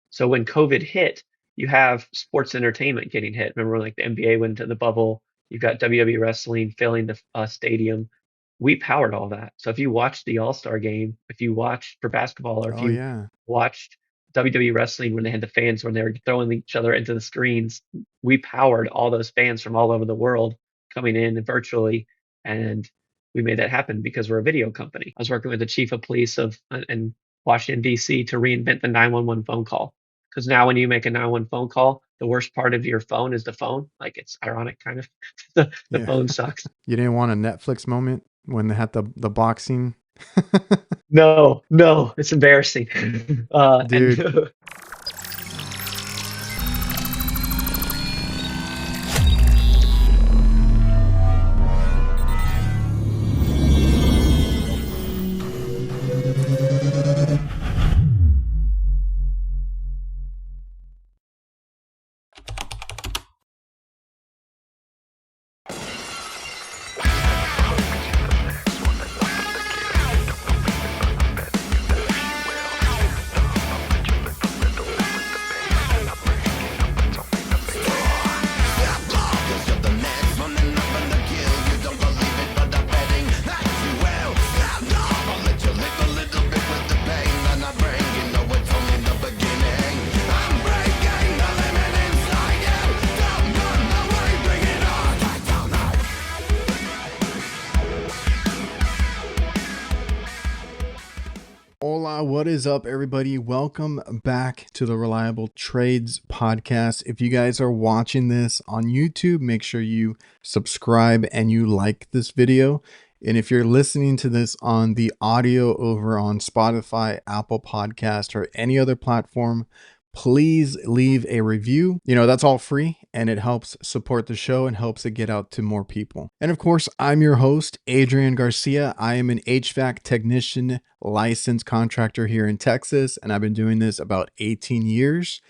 So when COVID hit, you have sports entertainment getting hit. Remember when like the NBA went into the bubble? You've got WWE wrestling filling the stadium. We powered all that. So if you watched the All-Star game, if you watched for basketball, or if Oh you yeah. watched WWE wrestling when they had the fans when they were throwing each other into the screens, we powered all those fans from all over the world coming in virtually, and we made that happen because we're a video company. I was working with the chief of police of in Washington D.C. to reinvent the 911 phone call, because now when you make a 911 phone call, the worst part of your phone is the phone. Like, it's ironic, kind of. The Yeah. phone sucks. You didn't want a Netflix moment when they had the boxing? No, no, it's embarrassing. Dude, And hola, what is up, everybody? Welcome back to the Reliable Trades podcast. If you guys are watching this on YouTube, make sure you subscribe and you like this video. And if you're listening to this on the audio over on Spotify, Apple Podcast, or any other platform, please leave a review. That's all free and it helps support the show and helps it get out to more people. And of course, I'm your host, Adrian Garcia. I am an HVAC technician, licensed contractor here in Texas, and I've been doing this about 18 years.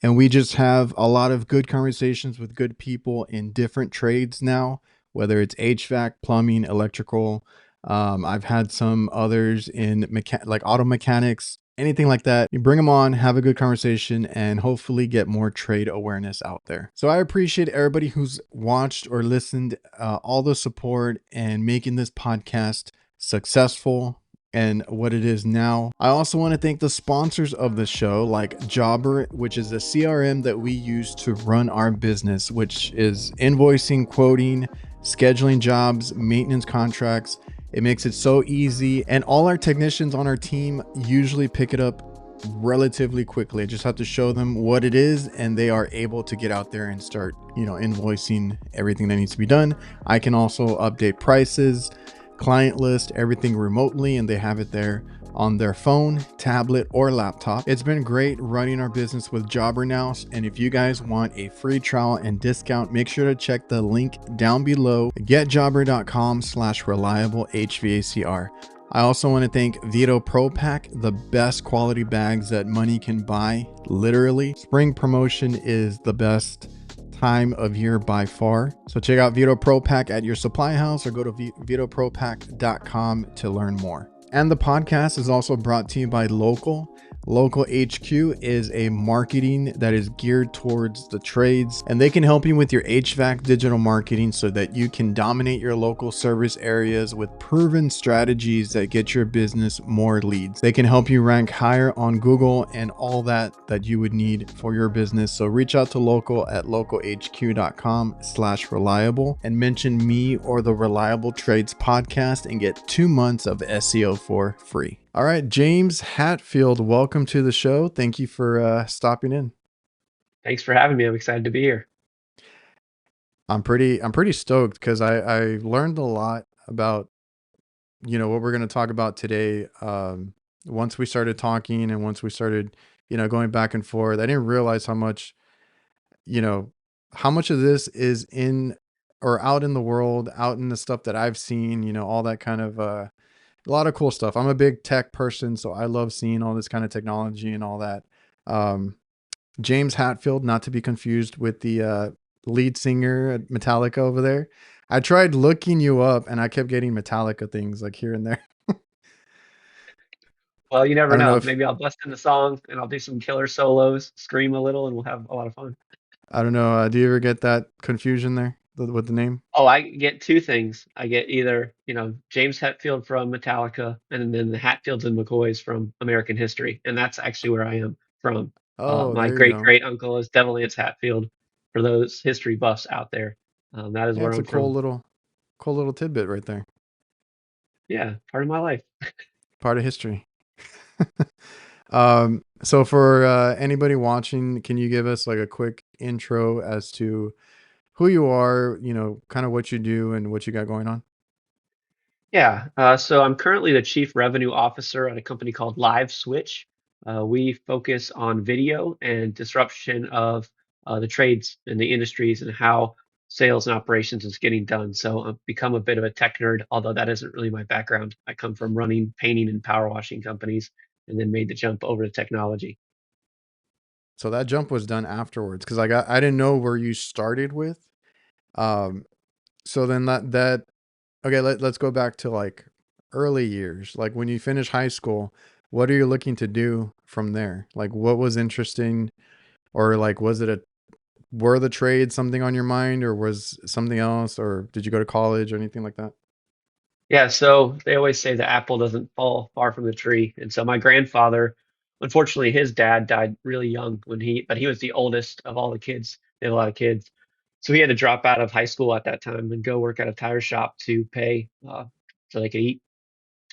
And we just have a lot of good conversations with good people in different trades now, whether it's HVAC, plumbing, electrical. I've had some others in like auto mechanics, anything like that. You bring them on, have a good conversation, and hopefully get more trade awareness out there. So I appreciate everybody who's watched or listened, all the support and making this podcast successful and what it is now. I also want to thank the sponsors of the show, like Jobber, which is a CRM that we use to run our business, which is invoicing, quoting, scheduling jobs, maintenance contracts. It makes it so easy, and all our technicians on our team usually pick it up relatively quickly. I just have to show them what it is and they are able to get out there and start, invoicing everything that needs to be done. I can also update prices, client list, everything remotely, and they have it there on their phone, tablet, or laptop. It's been great running our business with Jobber now, and if you guys want a free trial and discount, make sure to check the link down below, getjobber.com/reliable HVACR. I also want to thank VETO Pro Pack, the best quality bags that money can buy, literally. Spring promotion is the best time of year by far. So check out VETO Pro Pack at your supply house or go to vetopropack.com to learn more. And the podcast is also brought to you by LOKAL. LOKAL HQ is a marketing that is geared towards the trades, and they can help you with your HVAC digital marketing so that you can dominate your local service areas with proven strategies that get your business more leads. They can help you rank higher on Google and all that you would need for your business. So reach out to LOKAL at lokalhq.com/reliable and mention me or the Reliable Trades podcast and get 2 months of SEO for free. All right, James Hatfield, welcome to the show. Thank you for stopping in. thanks for having me. I'm excited to be here. I'm pretty stoked because I learned a lot about what we're going to talk about today. Once we started talking and once we started going back and forth, I didn't realize you know how much of this is in or out in the world, out in the stuff that I've seen. All that kind of a lot of cool stuff. I'm a big tech person, so I love seeing all this kind of technology and all that. Um, James Hatfield, not to be confused with the lead singer at Metallica over there. I tried looking you up and I kept getting Metallica things like here and there. Well, you I never don't know know. if Maybe I'll bust in the song and I'll do some killer solos, scream a little, and we'll have a lot of fun. I don't know. Do you ever get that confusion there with the name? Oh, I get two things. I get either, James Hetfield from Metallica, and then the Hatfields and McCoys from American History, and that's actually where I am from. Oh, My there you great go. great uncle is Devil Anse Hatfield. For those history buffs out there, that is Yeah, where it's a I'm from. cool little tidbit right there. Yeah, part of my life. Part of history. So for anybody watching, can you give us like a quick intro as to who you are, kind of what you do and what you got going on? Yeah, so I'm currently the Chief Revenue Officer at a company called LiveSwitch. We focus on video and disruption of the trades and the industries and how sales and operations is getting done. So I've become a bit of a tech nerd, although that isn't really my background. I come from running painting and power washing companies and then made the jump over to technology. So that jump was done afterwards because I didn't know where you started with. Um, so then that okay, let's go back to like early years. Like when you finish high school, what are you looking to do from there? Like what was interesting, or like was it a were the trades something on your mind, or was something else, or did you go to college or anything like that? Yeah, so they always say the apple doesn't fall far from the tree. And so my grandfather, unfortunately, his dad died really young but he was the oldest of all the kids. They had a lot of kids. So he had to drop out of high school at that time and go work at a tire shop to pay so they could eat.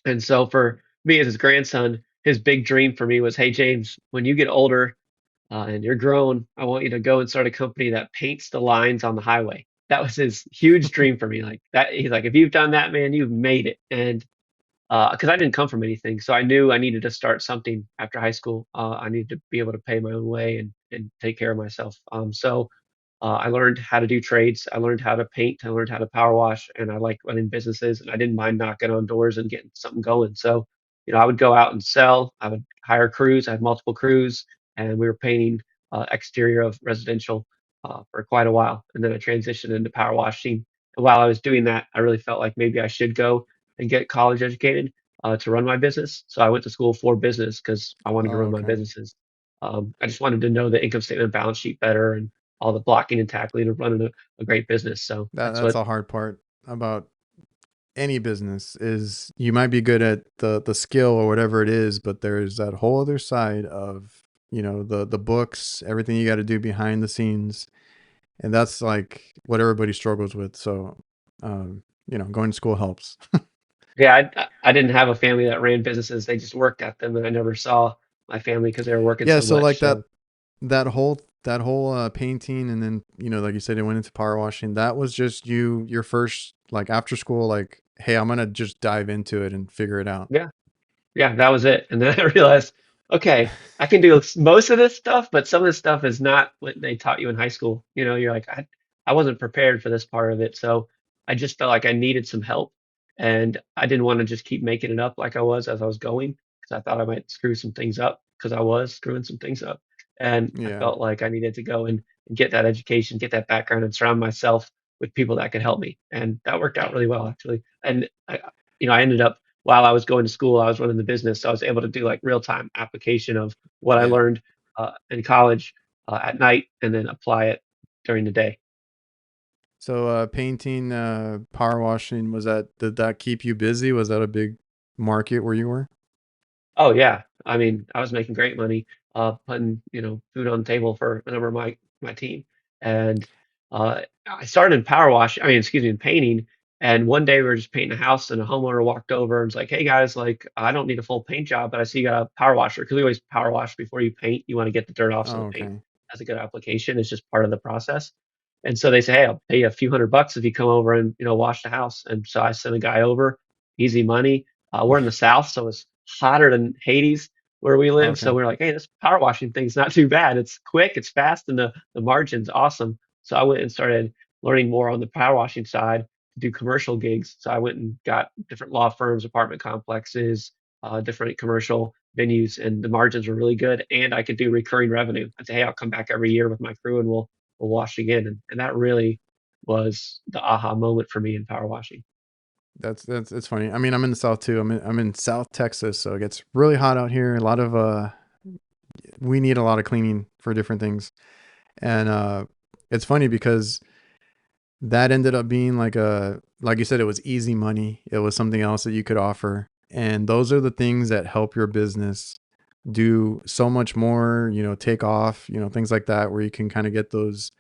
And so for me as his grandson, his big dream for me was, hey, James, when you get older, and you're grown, I want you to go and start a company that paints the lines on the highway. That was his huge dream for me. Like that, he's like, if you've done that, man, you've made it. And because I didn't come from anything, so I knew I needed to start something after high school. I needed to be able to pay my own way and take care of myself. So I learned how to do trades. I learned how to paint. I learned how to power wash, and I like running businesses. And I didn't mind knocking on doors and getting something going. So, I would go out and sell. I would hire crews. I had multiple crews, and we were painting exterior of residential for quite a while. And then I transitioned into power washing. And while I was doing that, I really felt like maybe I should go and get college educated to run my business. So I went to school for business because I wanted to Oh, run my okay. businesses. I just wanted to know the income statement and balance sheet better and all the blocking and tackling of running a great business. So that's That's what, a hard part about any business is you might be good at the skill or whatever it is, but there's that whole other side of, the books, everything you got to do behind the scenes. And that's like what everybody struggles with. So, going to school helps. yeah, I didn't have a family that ran businesses. They just worked at them, and I never saw my family because they were working Yeah. so So like much. So that whole painting, and then, like you said, it went into power washing. That was just your first, like after school, like, hey, I'm going to just dive into it and figure it out. yeah, yeah, that was it. And then I realized, okay, I can do most of this stuff, but some of this stuff is not what they taught you in high school. You're like, I wasn't prepared for this part of it. So I just felt like I needed some help. And I didn't want to just keep making it up like I was as I was going, because I thought I might screw some things up because I was screwing some things up. And I Yeah. felt like I needed to go and get that education, get that background, and surround myself with people that could help me. And that worked out really well, actually. And I ended up while I was going to school, I was running the business, so I was able to do like real time application of what I Yeah. learned in college at night, and then apply it during the day. So painting, power washing, did that keep you busy? Was that a big market where you were? Oh yeah, I mean, I was making great money, putting food on the table for a number of my team, and I started in power wash. I mean, excuse me, in painting. And one day we were just painting a house, and a homeowner walked over and was like, "Hey guys, like I don't need a full paint job, but I see you got a power washer because we always power wash before you paint. You want to get the dirt off so Oh, the paint okay. has a good application. It's just part of the process." And so they say, "Hey, I'll pay you a few $100 if you come over and wash the house." And so I sent a guy over, easy money. We're in the South, so it's hotter than Hades where we live. So Okay. we're like, hey, this power washing thing's not too bad. It's quick, it's fast, and the margin's awesome. So I went and started learning more on the power washing side to do commercial gigs. So I went and got different law firms, apartment complexes, different commercial venues, and the margins were really good. And I could do recurring revenue. I'd say, hey, I'll come back every year with my crew and we'll wash again. And that really was the aha moment for me in power washing. That's it's funny. I mean, I'm in the South too. I'm in South Texas, so it gets really hot out here. A lot of we need a lot of cleaning for different things. And it's funny because that ended up being like you said, it was easy money. It was something else that you could offer. And those are the things that help your business do so much more, take off, things like that, where you can kind of get those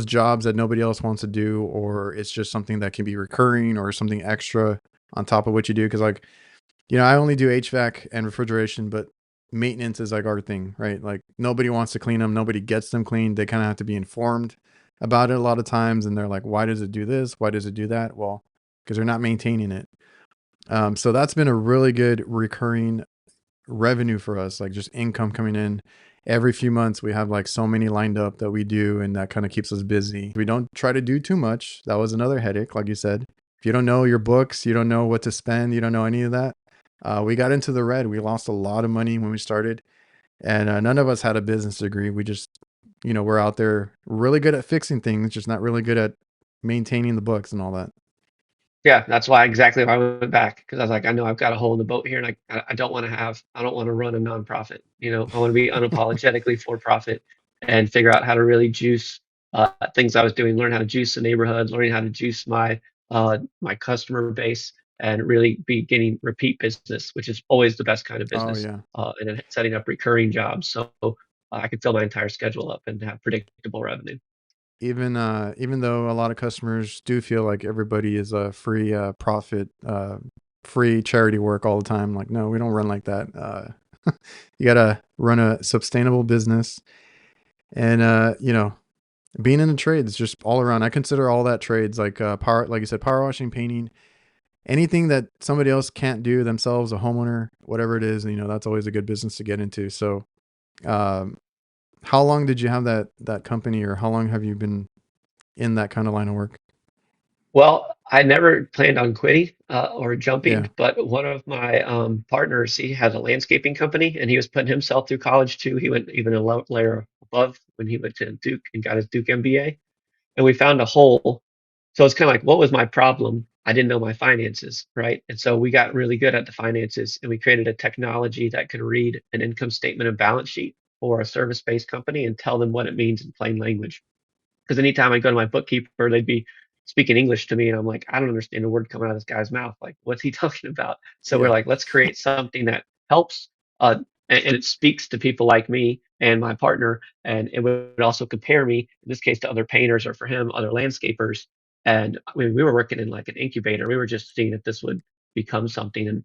jobs that nobody else wants to do, or it's just something that can be recurring or something extra on top of what you do. Cause like, I only do HVAC and refrigeration, but maintenance is like our thing, right? Like nobody wants to clean them. Nobody gets them cleaned. They kind of have to be informed about it a lot of times. And they're like, why does it do this? Why does it do that? Well, because they're not maintaining it. So that's been a really good recurring revenue for us, like just income coming in every few months. We have like so many lined up that we do, and that kind of keeps us busy. We don't try to do too much. That was another headache. Like you said, if you don't know your books, you don't know what to spend, you don't know any of that. We got into the red. We lost a lot of money when we started, and none of us had a business degree. We just, we're out there really good at fixing things, just not really good at maintaining the books and all that. Yeah, that's why exactly why I went back, because I was like, I know I've got a hole in the boat here, and I don't want to I don't want to run a nonprofit. I want to be unapologetically for profit and figure out how to really juice things I was doing, learn how to juice the neighborhood, learning how to juice my customer base, and really be getting repeat business, which is always the best kind of Oh business, yeah. and then setting up recurring jobs so I could fill my entire schedule up and have predictable revenue. Even though a lot of customers do feel like everybody is a free profit, free charity work all the time, like no, we don't run like that. You gotta run a sustainable business, and being in the trades just all around. I consider all that trades, like power, like you said, power washing, painting, anything that somebody else can't do themselves, a homeowner, whatever it is. That's always a good business to get into. So um, how long did you have that company, or how long have you been in that kind of line of work? Well, I never planned on quitting or jumping, Yeah. but one of my partners, he had a landscaping company, and he was putting himself through college too. He went even a layer above when he went to Duke and got his Duke MBA. And we found a hole. So it's kind of like, what was my problem? I didn't know my finances, right? And so we got really good at the finances, and we created a technology that could read an income statement and balance sheet for a service-based company and tell them what it means in plain language. Because anytime I go to my bookkeeper, they'd be speaking English to me, and I'm like, I don't understand a word coming out of this guy's mouth. Like, what's he talking about? So we're Yeah. like, let's create something that helps, and it speaks to people like me and my partner, and it would also compare me, in this case, to other painters, or for him, other landscapers. And we were working in like an incubator. We were just seeing if this would become something. And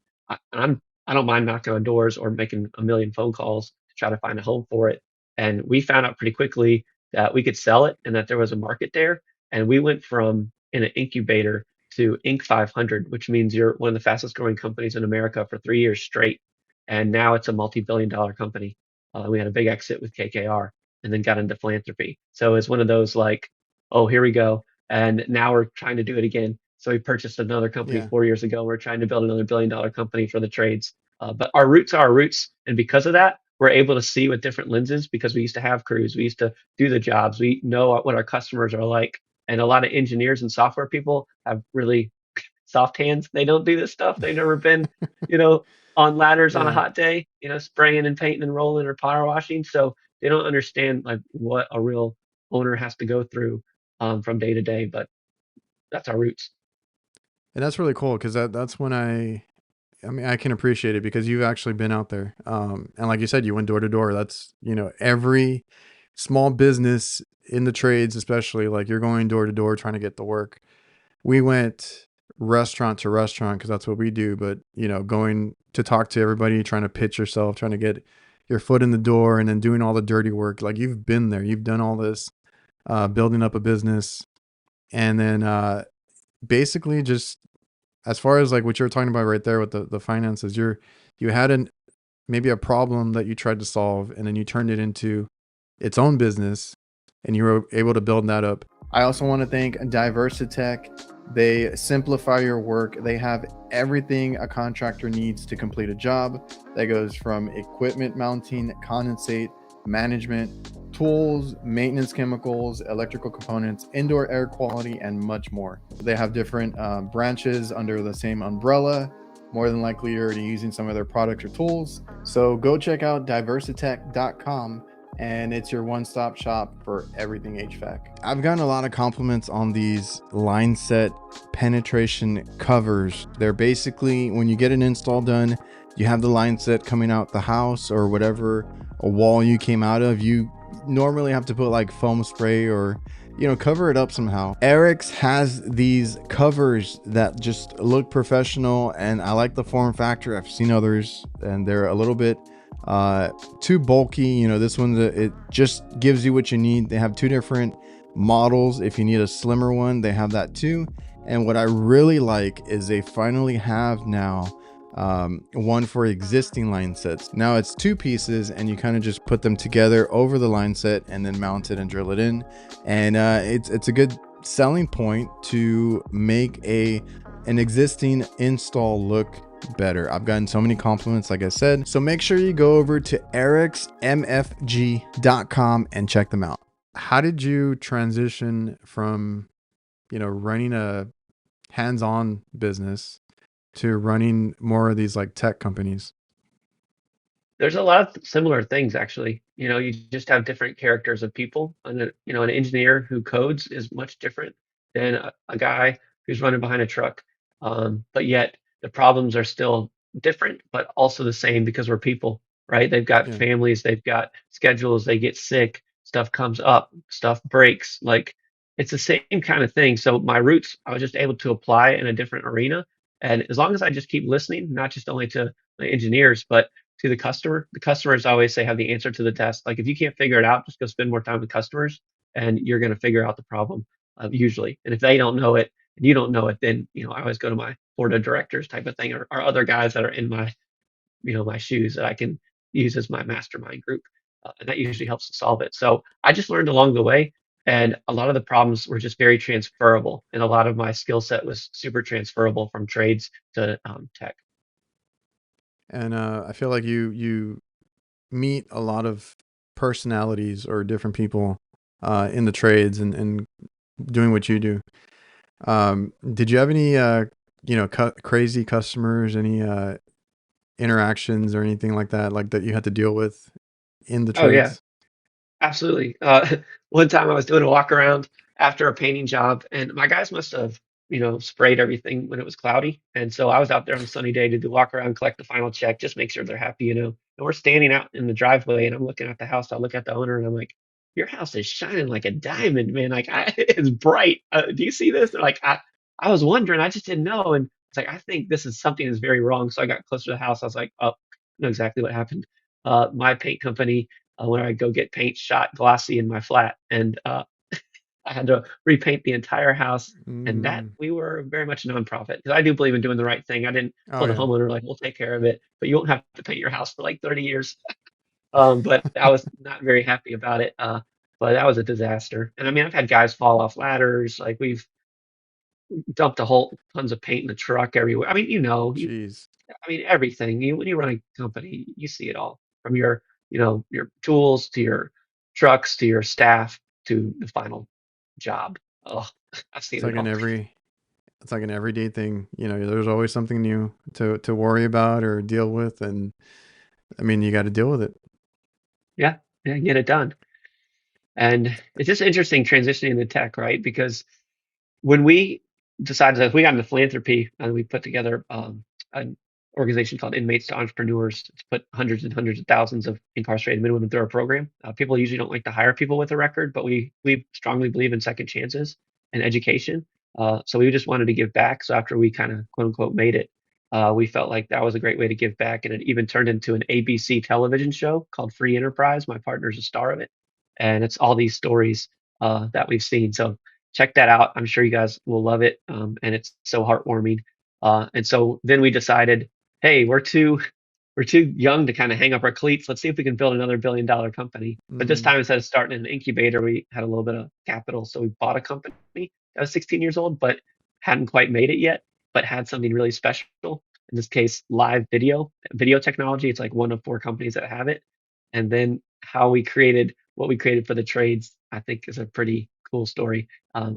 I don't mind knocking on doors or making a million phone calls to try to find a home for it. And we found out pretty quickly that we could sell it and that there was a market there. And we went from in an incubator to Inc. 500, which means you're one of the fastest growing companies in America for 3 years straight. And now it's a multi-billion-dollar company. We had a big exit with KKR and then got into philanthropy. So it's one of those like, oh, here we go. And now we're trying to do it again. So we purchased another company Yeah. 4 years ago. We're trying to build another billion-dollar company for the trades. But our roots are our roots. And because of that, we're able to see with different lenses because we used to have crews. We used to do the jobs. We know what our customers are like. And a lot of engineers and software people have really soft hands. They don't do this stuff. They've never been, you know, on ladders on a Yeah. hot day, spraying and painting and rolling or power washing. So they don't understand like what a real owner has to go through from day to day. But that's our roots. And that's really cool because that's when I mean, I can appreciate it because you've actually been out there. And like you said, you went door to door. That's, every small business in the trades, especially like you're going door to door trying to get the work. We went restaurant to restaurant because that's what we do. But, going to talk to everybody, trying to pitch yourself, trying to get your foot in the door and then doing all the dirty work. Like you've been there, you've done all this, building up a business. And then basically just as far as like what you're talking about right there with the finances, you had maybe a problem that you tried to solve and then you turned it into its own business and you were able to build that up. I also want to thank DiverSITECH. They simplify your work. They have everything a contractor needs to complete a job. That goes from equipment mounting, condensate, management, tools, maintenance chemicals, electrical components, indoor air quality, and much more. They have different branches under the same umbrella. More than likely, you're already using some of their products or tools. So go check out DIVERSITECH.com, and it's your one-stop shop for everything HVAC. I've gotten a lot of compliments on these line set penetration covers. They're basically, when you get an install done, you have the line set coming out the house or whatever a wall you came out of. You normally have to put like foam spray or cover it up somehow. AIREX has these covers that just look professional, and I like the form factor. I've seen others and they're a little bit too bulky. This one, it just gives you what you need. They have two different models. If you need a slimmer one, they have that too. And what I really like is they finally have now one for existing line sets. Now it's two pieces, and you kind of just put them together over the line set and then mount it and drill it in. And it's a good selling point to make an existing install look better. I've gotten so many compliments, like I said. So make sure you go over to AIREXMFG.com and check them out. How did you transition from running a hands-on business to running more of these like tech companies? There's a lot of similar things actually. You just have different characters of people, and an engineer who codes is much different than a guy who's running behind a truck. But yet the problems are still different, but also the same because we're people, right? They've got Yeah. families, they've got schedules, they get sick, stuff comes up, stuff breaks. Like it's the same kind of thing. So my roots, I was just able to apply in a different arena. And as long as I just keep listening, not just only to the engineers, but to the customer. The customers always say have the answer to the test. Like if you can't figure it out, just go spend more time with customers, and you're going to figure out the problem usually. And if they don't know it and you don't know it, then I always go to my board of directors type of thing, or other guys that are in my my shoes that I can use as my mastermind group, and that usually helps to solve it. So I just learned along the way, and a lot of the problems were just very transferable, and a lot of my skill set was super transferable from trades to tech. And I feel like you meet a lot of personalities or different people in the trades and doing what you do. Did you have any crazy customers, any interactions or anything like that you had to deal with in the Oh yeah, trades? absolutely. One time I was doing a walk around after a painting job, and my guys must have, sprayed everything when it was cloudy. And so I was out there on a sunny day to do walk around, collect the final check, just make sure they're happy. And we're standing out in the driveway, and I'm looking at the house. I look at the owner, and I'm like, "Your house is shining like a diamond, man! Like it's bright. Do you see this?" They're like, I was wondering. I just didn't know." And it's like, I think this is something is very wrong. So I got closer to the house. I was like, "Oh, I know exactly what happened." My paint company when I go get paint shot glossy in my flat, and I had to repaint the entire house. And that Mm. we were very much a nonprofit because I do believe in doing the right thing. I didn't Oh tell the yeah. homeowner like we'll take care of it, but you won't have to paint your house for like 30 years. But I was not very happy about it. But that was a disaster. And I mean, I've had guys fall off ladders. Like we've dumped a whole tons of paint in the truck everywhere. I mean, Jeez. I mean, everything. When you run a company, you see it all from your tools to your trucks to your staff to the final job. Oh, I've It's seen it like an all. every it's like an everyday thing. There's always something new to worry about or deal with, and I mean, you got to deal with it. Yeah, yeah, get it done. And it's just interesting transitioning into tech, right? Because when we decided that we got into philanthropy and we put together an organization called Inmates to Entrepreneurs to put hundreds and hundreds of thousands of incarcerated men and women through our program. People usually don't like to hire people with a record, but we strongly believe in second chances and education. So we just wanted to give back. So after we kind of quote unquote made it, we felt like that was a great way to give back, and it even turned into an ABC television show called Free Enterprise. My partner's a star of it, and it's all these stories that we've seen. So check that out. I'm sure you guys will love it, and it's so heartwarming. And so then we decided, hey, we're too young to kind of hang up our cleats. Let's see if we can build another $1 billion company. But this Mm. time, instead of starting in an incubator, we had a little bit of capital, so we bought a company that was 16 years old, but hadn't quite made it yet, but had something really special. In this case, live video technology. It's like one of four companies that have it. And then how we created what we created for the trades, I think is a pretty cool story.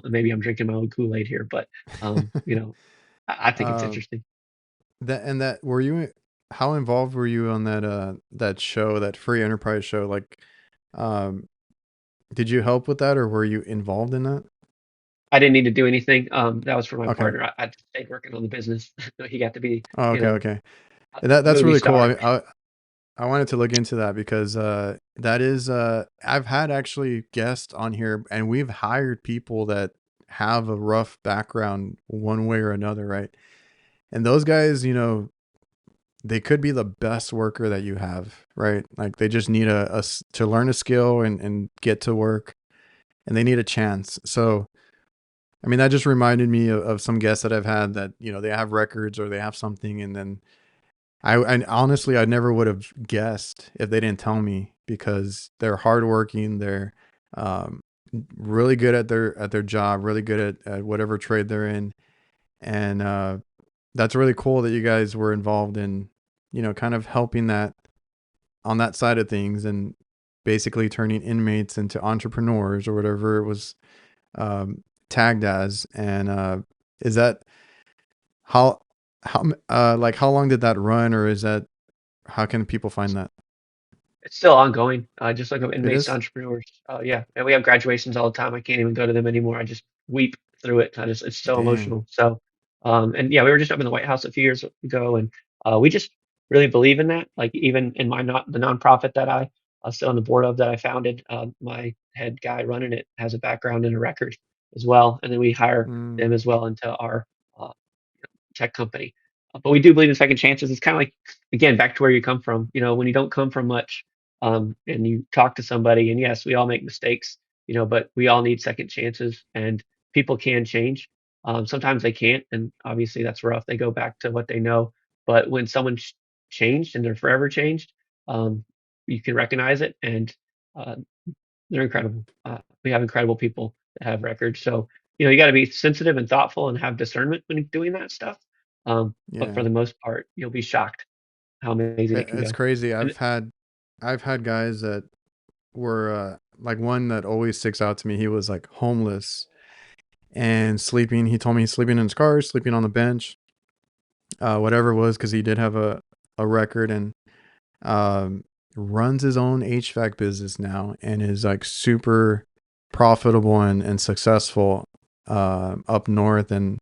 Maybe I'm drinking my own Kool-Aid here, but you know, I think it's uh, interesting. that and that were you? How involved were you on that show, that free enterprise show? Like, um, did you help with that, or were you involved in that? I didn't need to do anything. That was for my Okay. partner. I just stayed working on the business. He got to be, Oh, you okay, know, okay. a That's movie really cool. star. I wanted to look into that because that is I've had actually guests on here, and we've hired people that have a rough background one way or another, right? And those guys, they could be the best worker that you have, right? Like they just need to learn a skill and get to work, and they need a chance. So, I mean, that just reminded me of some guests that I've had that, they have records or they have something, and then and honestly, I never would have guessed if they didn't tell me, because they're hardworking. They're um, really good at their job, really good at whatever trade they're in, and that's really cool that you guys were involved in, kind of helping that on that side of things, and basically turning inmates into entrepreneurs or whatever it was tagged as. And is that how like how long did that run, or is that how can people find that? It's still ongoing. Just like It inmates to is? entrepreneurs. Yeah, and we have graduations all the time. I can't even go to them anymore. I just weep through it. It's so Dang. emotional. So, and yeah, we were just up in the White House a few years ago, and we just really believe in that. Like even in my not the nonprofit that I still on the board of that I founded, my head guy running it has a background in a record as well, and then we hire them Mm, as well into our uh, tech company. But we do believe in second chances. It's kind of like, again, back to where you come from. When you don't come from much, and you talk to somebody, and yes, we all make mistakes, but we all need second chances, and people can change. Sometimes they can't, and obviously that's rough. They go back to what they know. But when someone's changed and they're forever changed, um, you can recognize it, and uh, they're incredible. We have incredible people that have records. So, you got to be sensitive and thoughtful and have discernment when you're doing that stuff. But for yeah. the most part, you'll be shocked how amazing it can It's go. crazy. And I've had guys that were like, one that always sticks out to me. He was like homeless and sleeping. He told me he's sleeping in his car, sleeping on the bench, whatever it was, because he did have a record, and um, runs his own HVAC business now and is like super profitable and successful up north. And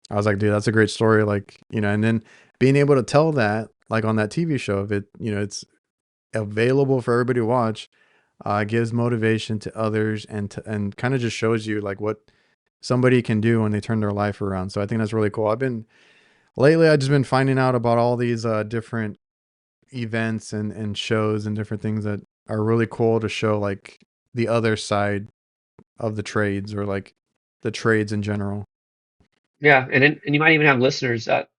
I was like, dude, that's a great story. Like, and then being able to tell that, like on that TV show, if it's available for everybody to watch, gives motivation to others, and kind of just shows you like what somebody can do when they turn their life around. So I think that's really cool. I've just been finding out about all these different events and shows and different things that are really cool to show like the other side of the trades, or like the trades in general. yeah, and you might even have listeners that,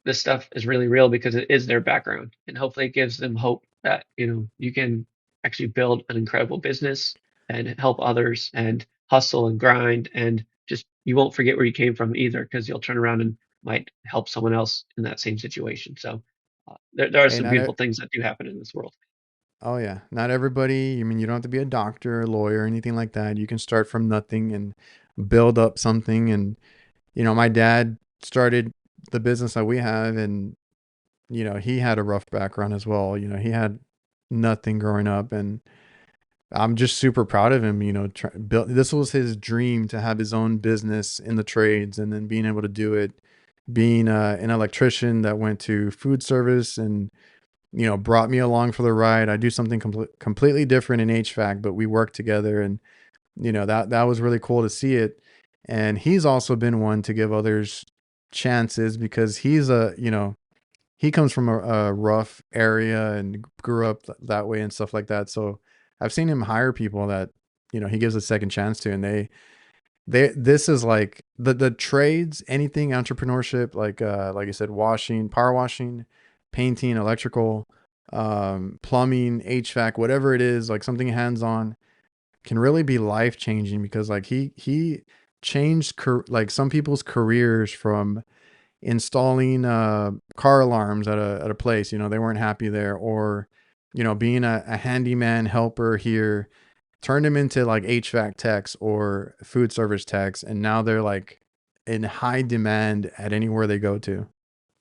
this stuff is really real because it is their background. And hopefully it gives them hope that, you can actually build an incredible business and help others and hustle and grind and just you won't forget where you came from either because you'll turn around and might help someone else in that same situation. So there are Hey, some beautiful things that do happen in this world. oh yeah, not everybody. I mean, you don't have to be a doctor, a lawyer, or anything like that. You can start from nothing and build up something. And my dad started the business that we have, and he had a rough background as well. He had nothing growing up, and I'm just super proud of him. Built, this was his dream, to have his own business in the trades, and then being able to do it. Being an electrician that went to food service, and brought me along for the ride. I do something completely different in HVAC, but we work together, and that was really cool to see it. And he's also been one to give others chances, because he comes from a rough area and grew up that way and stuff like that. So I've seen him hire people that he gives a second chance to, and this is like the trades, anything entrepreneurship, like I said, washing, power washing, painting, electrical, plumbing, HVAC, whatever it is, like something hands on, can really be life changing, because like he changed like some people's careers from installing car alarms at a place. They weren't happy there, or being a handyman helper here, turned them into like HVAC techs or food service techs, and now they're like in high demand at anywhere they go to.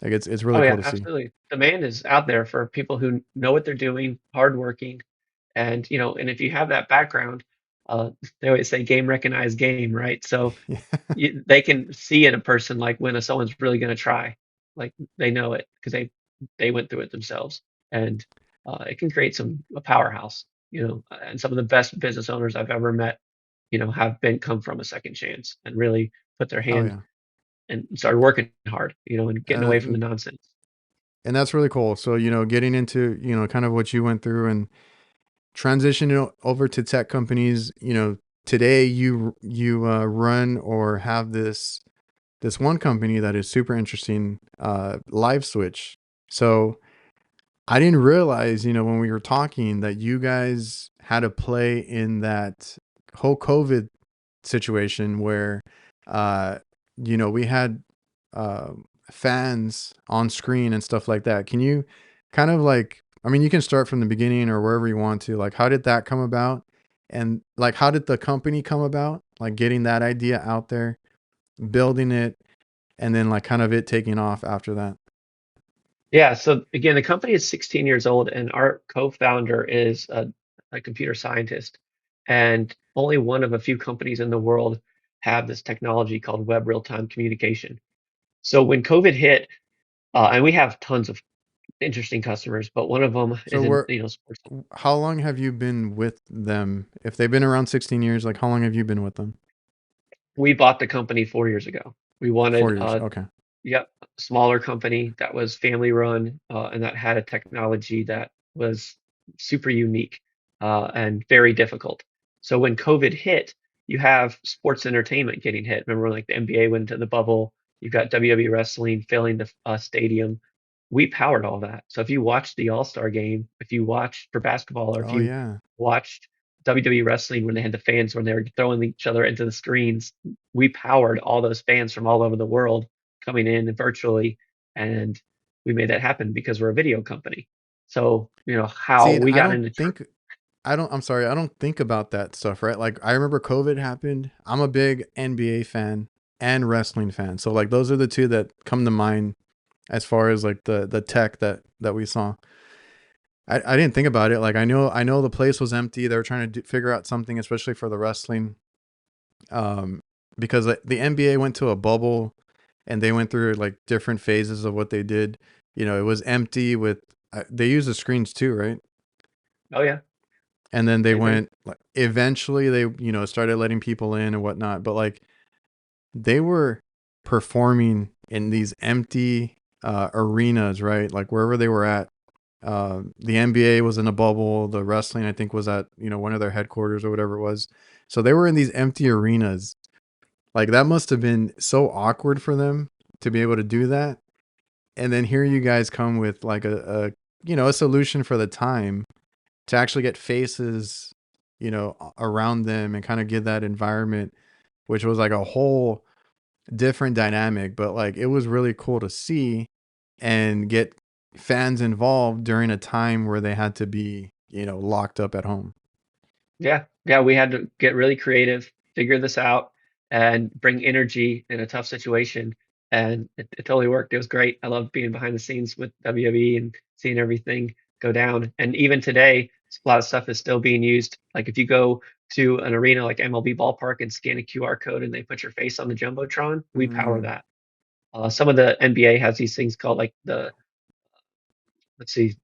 Like it's Oh really cool yeah, to see. absolutely. Demand is out there for people who know what they're doing, hardworking, and and if you have that background, uh, they always say game recognized game, right? So they can see in a person like when someone's really going to try, like they know it because they went through it themselves, and it can create a powerhouse, and some of the best business owners I've ever met, have been come from a second chance and really put their Oh hand yeah. and started working hard, and getting away from the And nonsense. and that's really cool. So, getting into, kind of what you went through and transitioning over to tech companies, today you run or have this one company that is super interesting, LiveSwitch. So, I didn't realize, when we were talking that you guys had a play in that whole COVID situation where, uh, we had uh, fans on screen and stuff like that. Can you kind of like, I mean, you can start from the beginning or wherever you want to. Like, how did that come about? And like, how did the company come about? Like, getting that idea out there, building it, and then like kind of it taking off after that. Yeah, so again, the company is 16 years old, and our co-founder is a computer scientist, and only one of a few companies in the world have this technology called web real-time communication. So when COVID hit, and we have tons of interesting customers, but one of them So, is in, where, sports. how long have you been with them? If they've been around 16 years, like how long have you been with them? We bought the company 4 years ago. We wanted 4 years. Okay. yep, smaller company that was family run, and that had a technology that was super unique, and very difficult. So when COVID hit, you have sports entertainment getting hit. Remember when like the NBA went into the bubble, you've got WWE wrestling filling the stadium. We powered all that. So if you watched the All-Star game, if you watched for basketball, or if Oh you yeah. watched WWE wrestling when they had the fans when they were throwing each other into the screens, we powered all those fans from all over the world coming in virtually, and we made that happen because we're a video company. So, how See, we got into I'm sorry, I don't think about that stuff, right? Like I remember COVID happened. I'm a big NBA fan and wrestling fan. So like those are the two that come to mind as far as like the tech that we saw. I didn't think about it. Like I know the place was empty. They were trying to figure out something, especially for the wrestling. Um, because like, the NBA went to a bubble and they went through like different phases of what they did. It was empty with they used the screens too, right? oh yeah, And then they same thing. went like eventually they started letting people in and whatnot. But like they were performing in these empty arenas, right? Like wherever they were at. The NBA was in a bubble. The wrestling, I think, was at one of their headquarters or whatever it was. So they were in these empty arenas. Like that must have been so awkward for them to be able to do that. And then here you guys come with like a a solution for the time to actually get faces, around them and kind of give that environment, which was like a whole different dynamic. But like it was really cool to see and get fans involved during a time where they had to be, locked up at home. Yeah, yeah, we had to get really creative, figure this out, and bring energy in a tough situation. And it totally worked. It was great. I loved being behind the scenes with WWE and seeing everything go down. And even today, a lot of stuff is still being used. Like if you go to an arena like MLB Ballpark and scan a QR code and they put your face on the Jumbotron, we power Mm. that. Some of the NBA has these things called like let's see,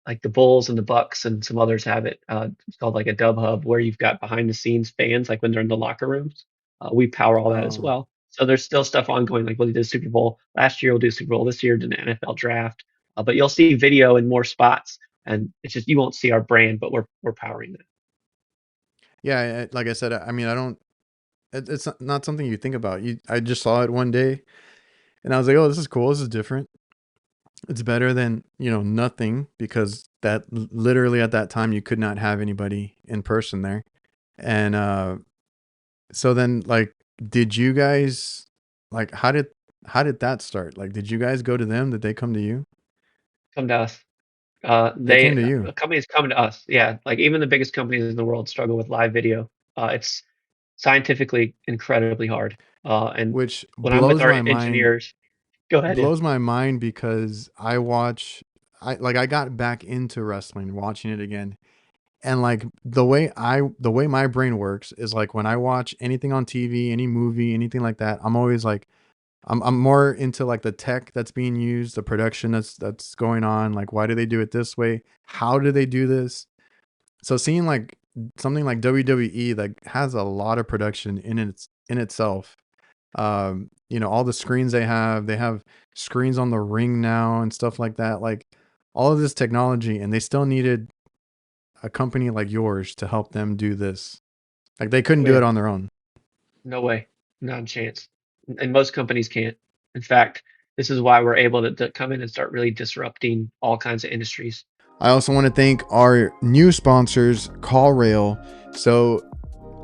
like the Bulls and the Bucks and some others have it. It's called like a dub hub where you've got behind the scenes fans, like when they're in the locker rooms. We power all that as Oh, well. So there's still stuff ongoing. Like we'll do Super Bowl last year, we'll do Super Bowl this year, did an NFL draft. But you'll see video in more spots, and it's just you won't see our brand, but we're powering that. yeah. Like I said, I mean, I don't. It's not something you think about. I just saw it one day, and I was like, "Oh, this is cool. This is different. It's better than nothing because that literally at that time you could not have anybody in person there." And so then like, did you guys like how did that start? Like, did you guys go to them? Did they come to you? Come to us. They came to you, Companies come to us. Yeah, like even the biggest companies in the world struggle with live video. It's scientifically incredibly hard. And which when I'm with blows our my mind. engineers, go ahead. Yeah. Blows my mind because I got back into wrestling, watching it again. And like the way my brain works is like when I watch anything on TV, any movie, anything like that, I'm always like I'm more into like the tech that's being used, the production that's going on, like why do they do it this way? How do they do this? So seeing like something like WWE like has a lot of production in itself. All the screens they have screens on the ring now and stuff like that. Like all of this technology, and they still needed a company like yours to help them do this. Like they couldn't Oh do it yeah. on their own. No way. Not a chance. And most companies can't. In fact, this is why we're able to come in and start really disrupting all kinds of industries. I also want to thank our new sponsors, CallRail. So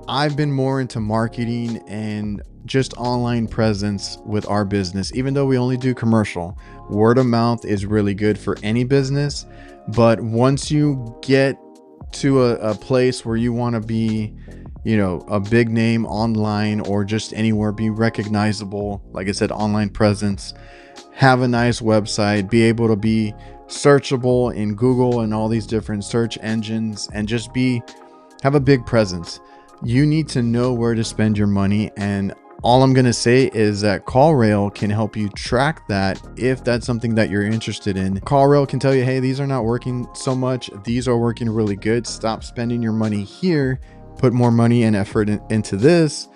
I've been more into marketing and just online presence with our business, even though we only do commercial. Word of mouth is really good for any business. But once you get to a place where you want to be, a big name online or just anywhere, be recognizable, like I said, online presence, have a nice website, be able to be searchable in Google and all these different search engines, and just have a big presence. You need to know where to spend your money, and all I'm going to say is that CallRail can help you track that if that's something that you're interested in. CallRail can tell you, hey, these are not working so much. These are working really good. Stop spending your money here. Put more money and effort into this.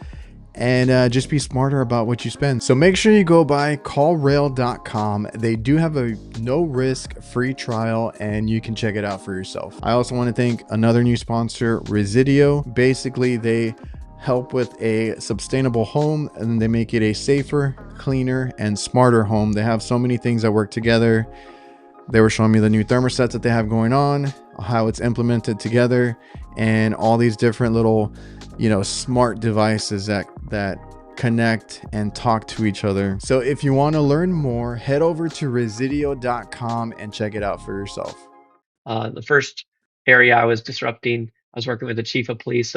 And just be smarter about what you spend. So make sure you go by callrail.com. They do have a no risk free trial and you can check it out for yourself. I also want to thank another new sponsor, Resideo. Basically, they help with a sustainable home and they make it a safer, cleaner, and smarter home. They have so many things that work together. They were showing me the new thermostats that they have going on, how it's implemented together, and all these different little, smart devices that connect and talk to each other. So if you want to learn more, head over to resideo.com and check it out for yourself. The first area I was disrupting, I was working with the chief of police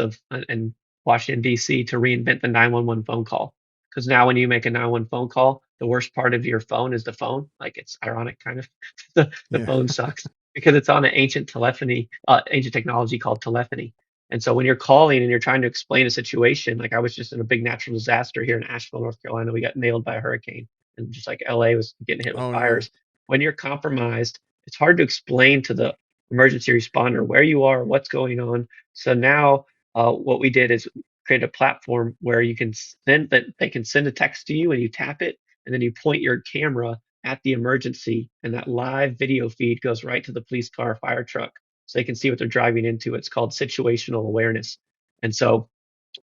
in Washington, D.C. to reinvent the 911 phone call. Because now when you make a 911 phone call, the worst part of your phone is the phone. Like it's ironic, kind of. The Yeah. phone sucks because it's on an ancient technology called telephony. And so when you're calling and you're trying to explain a situation, like I was just in a big natural disaster here in Asheville, North Carolina, we got nailed by a hurricane, and just like LA was getting hit with Oh no. fires. When you're compromised, it's hard to explain to the emergency responder where you are, what's going on. So now what we did is create a platform where you can send that they can send a text to you and you tap it and then you point your camera at the emergency and that live video feed goes right to the police car or fire truck so they can see what they're driving into. It's called situational awareness. And so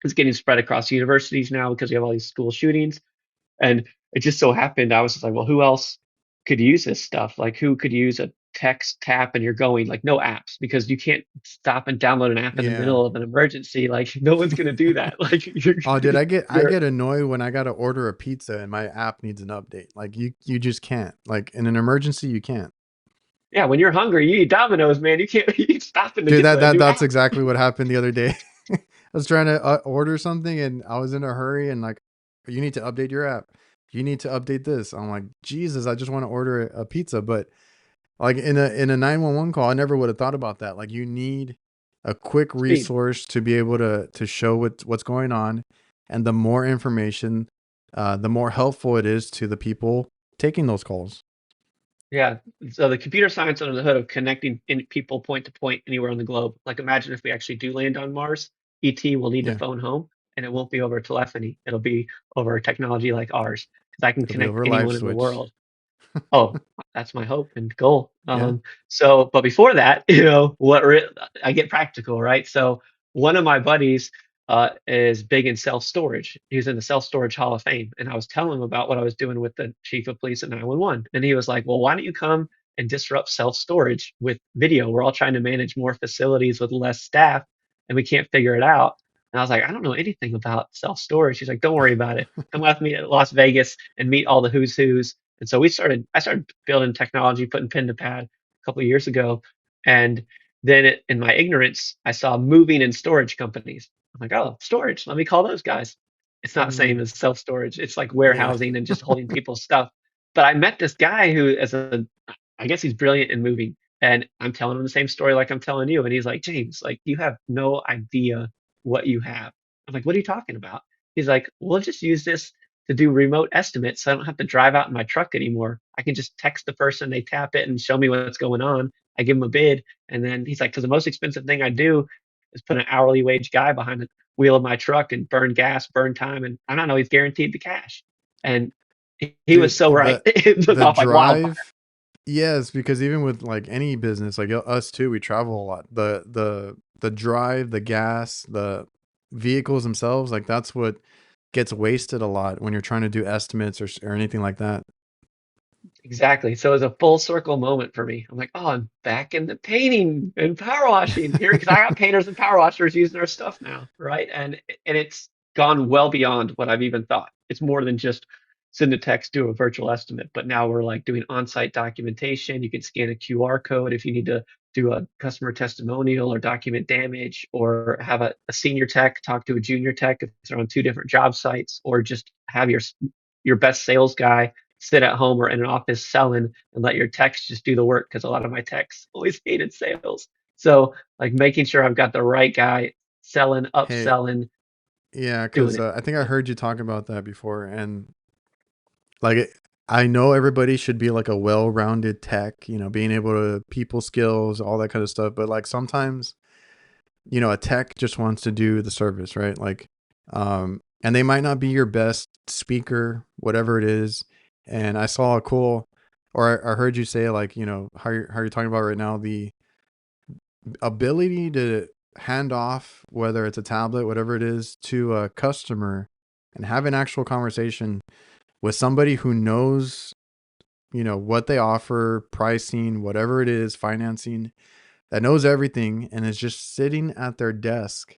it's getting spread across universities now because we have all these school shootings. And it just so happened I was just like, well, who else could use this stuff? Like, who could use a text tap and you're going? Like, no apps because you can't stop and download an app in the Yeah. middle of an emergency. Like, no one's gonna do that. Like, Oh, dude, I you're get annoyed when I gotta order a pizza and my app needs an update. Like you just can't. Like in an emergency, you can't. yeah. When you're hungry, you eat Domino's, man. You can't you ain't stopping to Dude, get that, the that new that's app. exactly what happened the other day. I was trying to order something and I was in a hurry and like, you need to update your app. You need to update this. I'm like, Jesus, I just want to order a pizza. But like in a 911 call, I never would have thought about that. Like you need a quick Speed. resource to be able to show what's going on. And the more information, the more helpful it is to the people taking those calls. Yeah. So the computer science under the hood of connecting in people point to point anywhere on the globe. Like imagine if we actually do land on Mars, ET will need to Yeah. phone home and it won't be over telephony. It'll be over technology like ours because I can It'll be connect over anyone in the LiveSwitch. world. Oh, that's my hope and goal. Yeah. But before that, I get practical, right? So one of my buddies is big in self-storage. He's in the self-storage Hall of Fame, and I was telling him about what I was doing with the chief of police at 911, and he was like, "Well, why don't you come and disrupt self-storage with video? We're all trying to manage more facilities with less staff, and we can't figure it out." And I was like, "I don't know anything about self-storage." He's like, "Don't worry about it. Come with me to Las Vegas and meet all the who's who's." And so I started building technology, putting pen to pad. couple of years ago, and then in my ignorance, I saw moving and storage companies. I'm like, oh, storage. Let me call those guys. It's not the same Mm, as self storage. It's like yeah. warehousing and just holding people's stuff. But I met this guy who, I guess he's brilliant in moving, and I'm telling him the same story like I'm telling you, and he's like, James, like you have no idea what you have. I'm like, what are you talking about? He's like, we'll just use this to do remote estimates, so I don't have to drive out in my truck anymore. I can just text the person, they tap it and show me what's going on. I give them a bid, and then he's like, because the most expensive thing I do is put an hourly wage guy behind the wheel of my truck and burn gas, burn time, and I don't know, he's guaranteed the cash. And he was Dude, so right. It was the off like wildfire. drive, yes, because even with like any business, like us too, we travel a lot. The drive, the gas, the vehicles themselves, like that's what gets wasted a lot when you're trying to do estimates or anything like that. Exactly. So it was a full circle moment for me. I'm like, oh, I'm back in the painting and power washing here because I got painters and power washers using our stuff now, right? And it's gone well beyond what I've even thought. It's more than just send a text, do a virtual estimate, but now we're like doing on-site documentation. You can scan a QR code if you need to do a customer testimonial or document damage, or have a senior tech talk to a junior tech if they're on two different job sites, or just have your best sales guy sit at home or in an office selling and let your techs just do the work, because a lot of my techs always hated sales. So like making sure I've got the right guy selling, Hey, upselling, yeah, doing because it. I think I heard you talk about that before, and like I know everybody should be like a well-rounded tech, being able to people skills, all that kind of stuff. But like sometimes, a tech just wants to do the service, right? Like, and they might not be your best speaker, whatever it is. And I saw a cool, or I heard you say like, how you're talking about right now, the ability to hand off, whether it's a tablet, whatever it is, to a customer and have an actual conversation with somebody who knows, what they offer, pricing, whatever it is, financing, that knows everything and is just sitting at their desk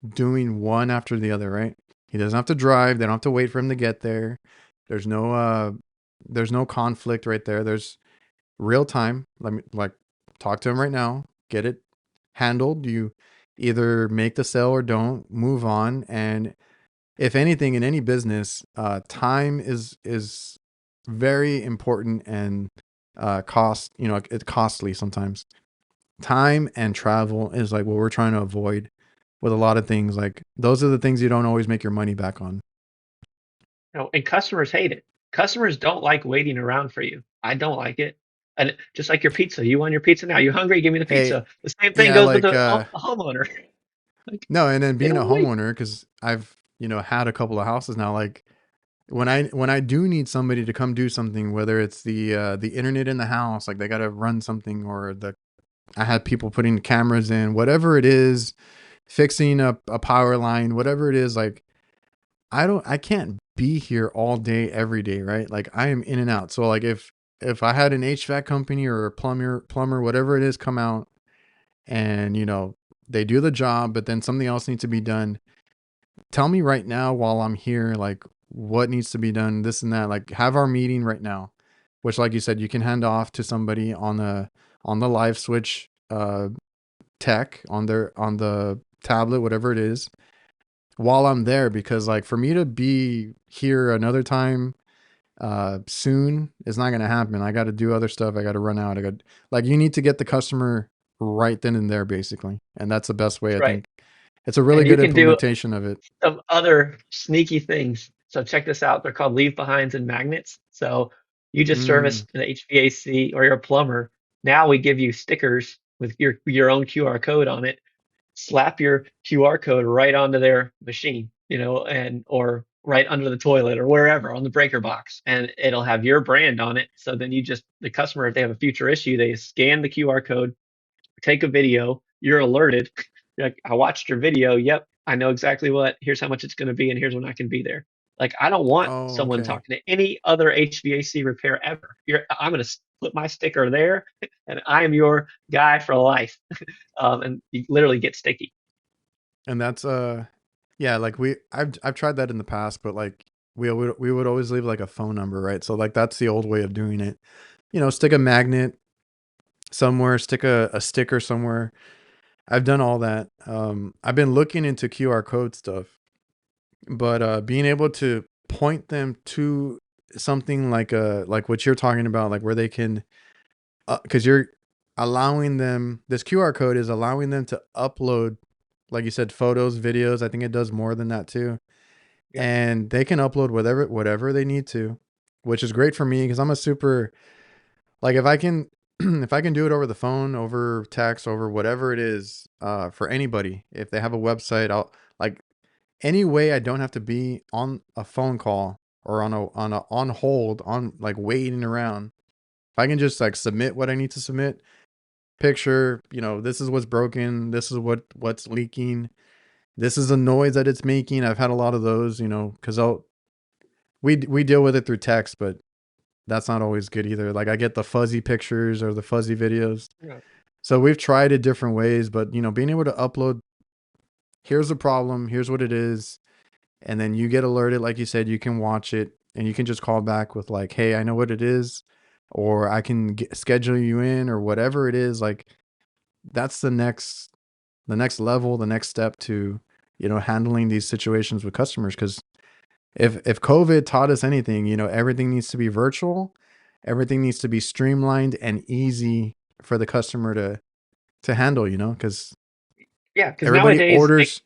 doing one after the other, right? He doesn't have to drive, they don't have to wait for him to get there. There's no conflict right there. There's real time. Let me like talk to him right now, get it handled. You either make the sale or don't, move on. And if anything, in any business, time is very important, and it's costly sometimes. Time and travel is like what we're trying to avoid with a lot of things. Like those are the things you don't always make your money back on. And customers hate it. Customers don't like waiting around for you. I don't like it. And just like your pizza, you want your pizza now. You hungry? Give me the Hey, pizza. The same thing yeah, goes with like the homeowner. Like no, and then they being a don't wait. homeowner, because I've had a couple of houses now. Like when I do need somebody to come do something, whether it's the internet in the house, like they got to run something, or the I had people putting cameras in, whatever it is, fixing a power line, whatever it is, like I can't be here all day every day, right? Like I am in and out. So like if I had an HVAC company or a plumber, whatever it is, come out and they do the job, but then something else needs to be done. Tell me right now while I'm here, like what needs to be done, this and that. Like have our meeting right now, which, like you said, you can hand off to somebody on the LiveSwitch tech on the tablet, whatever it is, while I'm there. Because like for me to be here another time soon is not gonna happen. I got to do other stuff. I got to run out. I got like you need to get the customer right then and there, basically, and that's the best way. That's I right. think it's a really And you good can do implementation of it. some other sneaky things. So check this out. They're called leave behinds and magnets. So you just Mm. service an HVAC or you're a plumber. Now we give you stickers with your own QR code on it. Slap your QR code right onto their machine, and or right under the toilet or wherever on the breaker box, and it'll have your brand on it. So then the customer, if they have a future issue, they scan the QR code, take a video, you're alerted. You're like, I watched your video. Yep, I know exactly here's how much it's going to be, and here's when I can be there. Like, I don't want Oh, someone okay. talking to any other HVAC repair ever. I'm going to put my sticker there, and I am your guy for life. And you literally get sticky. And that's yeah, like I've tried that in the past, but like we would always leave like a phone number, right? So like that's the old way of doing it. Stick a magnet, somewhere, stick a sticker somewhere. I've done all that. I've been looking into QR code stuff, but being able to point them to something like what you're talking about, like where they can, because you're allowing them, this QR code is allowing them to upload, like you said, photos, videos. I think it does more than that too, Yeah. and they can upload whatever they need to, which is great for me because I'm a super, like, if I can if I can do it over the phone, over text, over whatever it is, for anybody, if they have a website, I'll, like, any way I don't have to be on a phone call or on hold, on, like, waiting around. If I can just, like, submit what I need to submit, picture, this is what's broken, this is what's leaking, this is the noise that it's making. I've had a lot of those, because we deal with it through text, but that's not always good either. Like, I get the fuzzy pictures or the fuzzy videos. Yeah. So we've tried it different ways, but being able to upload, here's the problem, here's what it is, and then you get alerted, like you said, you can watch it and you can just call back with like, hey, I know what it is, or I can schedule you in, or whatever it is. Like, that's the next level, the next step to handling these situations with customers. Because if COVID taught us anything, everything needs to be virtual, everything needs to be streamlined and easy for the customer to handle, because Yeah. Because everybody nowadays, orders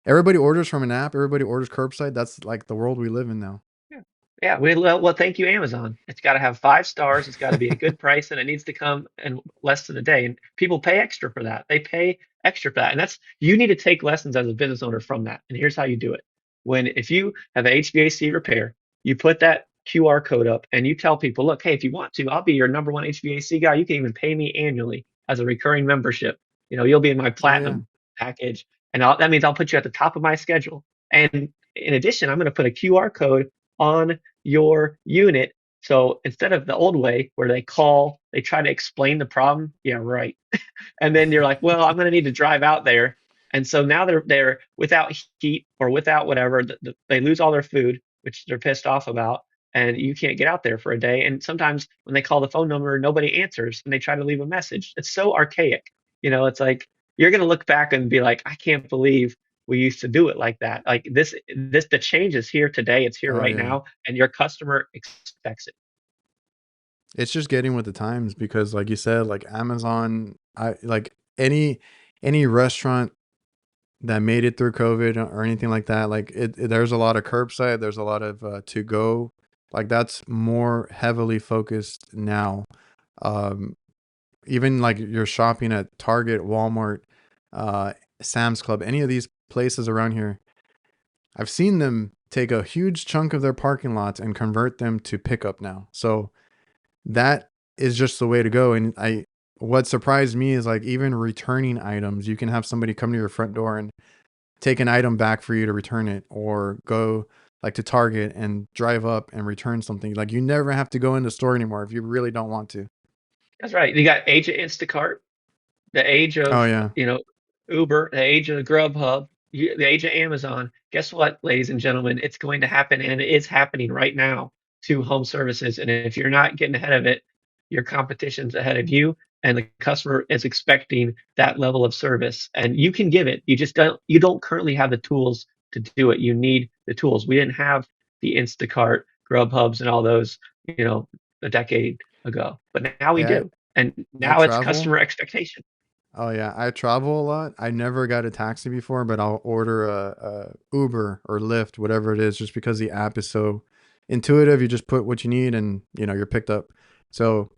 everybody orders from an app, everybody orders curbside. That's like the world we live in now. yeah. Yeah, well, thank you, Amazon. It's got to have 5 stars. It's got to be a good price, and it needs to come in less than a day. And people pay extra for that. They pay extra for that, and that's you need to take lessons as a business owner from that. And here's how you do it: if you have a HVAC repair, you put that QR code up, and you tell people, look, hey, if you want to, I'll be your number one HVAC guy. You can even pay me annually as a recurring membership. You'll be in my Oh yeah. platinum package, and that means I'll put you at the top of my schedule. And in addition, I'm going to put a QR code on your unit. So instead of the old way where they try to explain the problem. Yeah, right. And then you're like, well, I'm going to need to drive out there. And so now they're without heat or without whatever. They lose all their food, which they're pissed off about. And you can't get out there for a day. And sometimes when they call the phone number, nobody answers and they try to leave a message. It's so archaic. It's like you're going to look back and be like, I can't believe we used to do it like that. Like the change is here today. It's here Oh right yeah. now, and your customer expects it. It's just getting with the times because, like you said, like Amazon, I like any restaurant that made it through COVID or anything like that. Like, there's a lot of curbside, there's a lot of to go. Like, that's more heavily focused now. Um, Even like you're shopping at Target, Walmart, uh, Sam's Club, any of these places around here, I've seen them take a huge chunk of their parking lots and convert them to pickup now. So that is just the way to go. And what surprised me is, like, even returning items, you can have somebody come to your front door and take an item back for you to return it, or go like to Target and drive up and return something. Like, you never have to go in the store anymore if you really don't want to. That's right. You got age of Instacart, the age Oh of yeah. Uber, the age of Grubhub, the age of Amazon. Guess what, ladies and gentlemen? It's going to happen, and it is happening right now to home services. And if you're not getting ahead of it, your competition's ahead of you, and the customer is expecting that level of service. And you can give it. You don't currently have the tools to do it. You need the tools. We didn't have the Instacart, Grubhubs, and all those, a decade ago, but now we Yeah, do. And I now it's travel. customer expectation. Oh yeah, I travel a lot. I never got a taxi before, but I'll order a Uber or Lyft, whatever it is, just because the app is so intuitive. You just put what you need and you're picked up. So,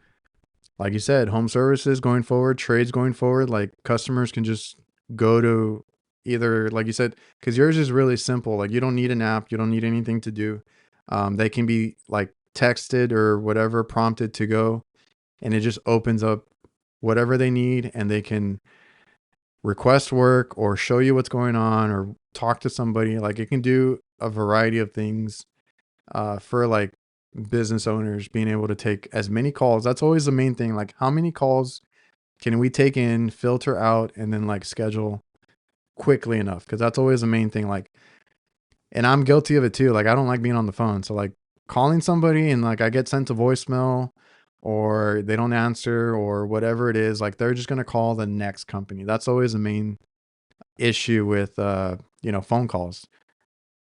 like you said, home services going forward, trades going forward, like, customers can just go to either, like you said, because yours is really simple. Like, you don't need an app, you don't need anything to do. They can be like texted or whatever, prompted to go, and it just opens up whatever they need, and they can request work or show you what's going on or talk to somebody. Like, it can do a variety of things, for, like, business owners being able to take as many calls. That's always the main thing. Like, how many calls can we take in, filter out, and then, like, schedule quickly enough? Because that's always the main thing. Like, and I'm guilty of it too. Like, I don't like being on the phone. So, like, calling somebody and, like, I get sent a voicemail, or they don't answer or whatever it is, like they're just going to call the next company. That's always the main issue with phone calls.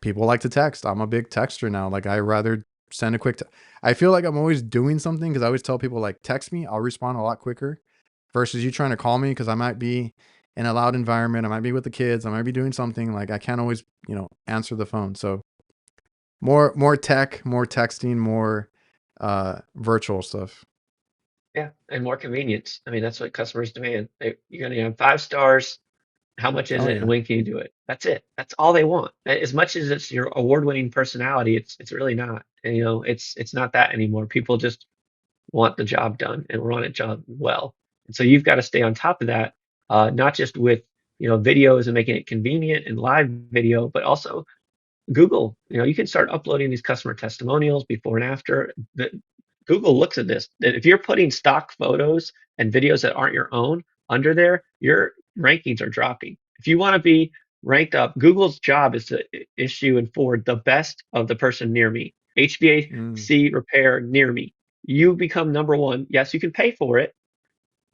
People like to text. I'm a big texter now. Like I rather send a I feel like I'm always doing something because I always tell people like text me, I'll respond a lot quicker versus you trying to call me because I might be in a loud environment, I might be with the kids, I might be doing something, like I can't always, answer the phone. So more tech, more texting, more virtual stuff. Yeah, and more convenience. I mean, that's what customers demand. You're going to have 5 stars. How much is Oh it, and yeah. when can you do it? That's it. That's all they want. As much as it's your award-winning personality, it's really not. And, it's not that anymore. People just want the job done and run a job well. And so you've got to stay on top of that, not just with videos and making it convenient and live video, but also Google. You can start uploading these customer testimonials before and after. Google looks at this. That if you're putting stock photos and videos that aren't your own under there, your rankings are dropping. If you want to be ranked up, Google's job is to issue and forward the best of the person near me. Mm, HVAC repair near me. You become number one. Yes, you can pay for it,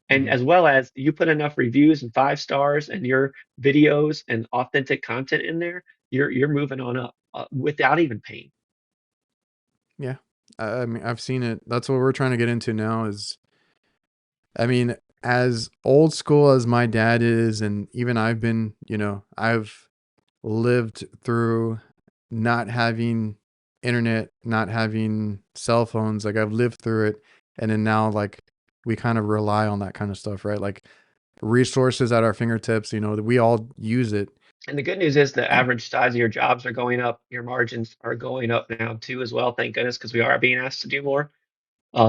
and hmm as well as you put enough reviews and 5 stars and your videos and authentic content in there, you're moving on up without even paying. yeah. I mean, I've seen it. That's what we're trying to get into now is, I mean, as old school as my dad is, and even I've been, I've lived through not having internet, not having cell phones. Like I've lived through it. And then now, like, we kind of rely on that kind of stuff, right? Like resources at our fingertips, that we all use it. And the good news is the average size of your jobs are going up. Your margins are going up now too, as well. Thank goodness, because we are being asked to do more.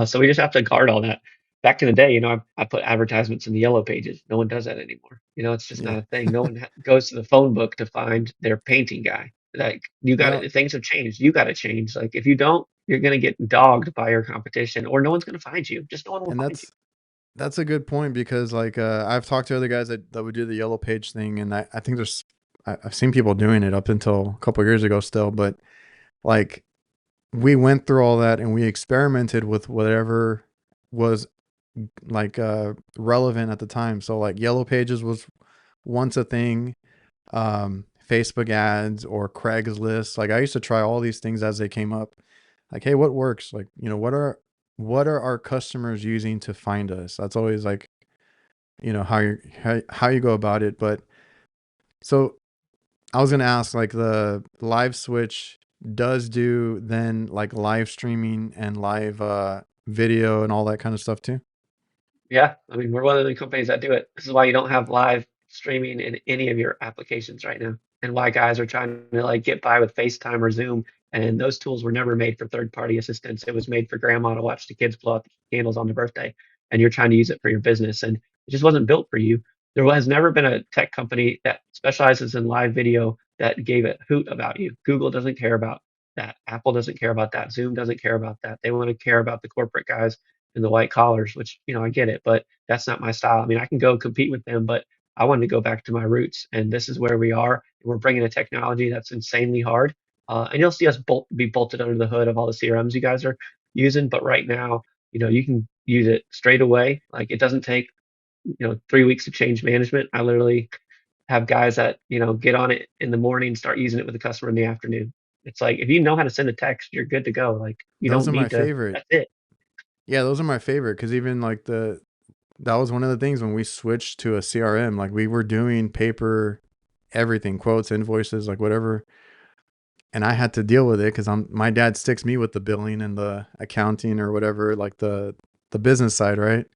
So we just have to guard all that. Back in the day, I put advertisements in the yellow pages. No one does that anymore. It's just Yeah. not a thing. No one goes to the phone book to find their painting guy. Like you got No, to, things have changed. You got to change. Like if you don't, you're gonna get dogged by your competition, or no one's gonna find you. Just no one will and find you. that's a good point because like I've talked to other guys that would do the yellow page thing, and I think I've seen people doing it up until a couple of years ago still, but like we went through all that and we experimented with whatever was like relevant at the time. So like yellow pages was once a thing, Facebook ads or Craigslist. Like I used to try all these things as they came up. Like, hey, what works? Like, what are our customers using to find us? That's always like, how you go about it. But so I was gonna ask, like the live switch does do then like live streaming and live video and all that kind of stuff too. Yeah, I mean, we're one of the companies that do it. This is why you don't have live streaming in any of your applications right now, and why guys are trying to like get by with FaceTime or Zoom. And those tools were never made for third-party assistants. It was made for grandma to watch the kids blow out the candles on their birthday, and you're trying to use it for your business, and it just wasn't built for you. There has never been a tech company that specializes in live video that gave a hoot about you. Google doesn't care about that. Apple doesn't care about that. Zoom doesn't care about that. They want to care about the corporate guys and the white collars, which, I get it, but that's not my style. I mean, I can go compete with them, but I wanted to go back to my roots. And this is where we are. We're bringing a technology that's insanely hard. And you'll see us be bolted under the hood of all the CRMs you guys are using. But right now, you can use it straight away. Like it doesn't take, 3 weeks to change management. I literally have guys that, get on it in the morning, start using it with the customer in the afternoon. It's like if you know how to send a text, you're good to go. Like you Those don't are my need to. favorite. That's it. Yeah, those are my favorite because even like that was one of the things when we switched to a CRM. Like we were doing paper, everything, quotes, invoices, like whatever, and I had to deal with it because my dad sticks me with the billing and the accounting or whatever, like the business side, right?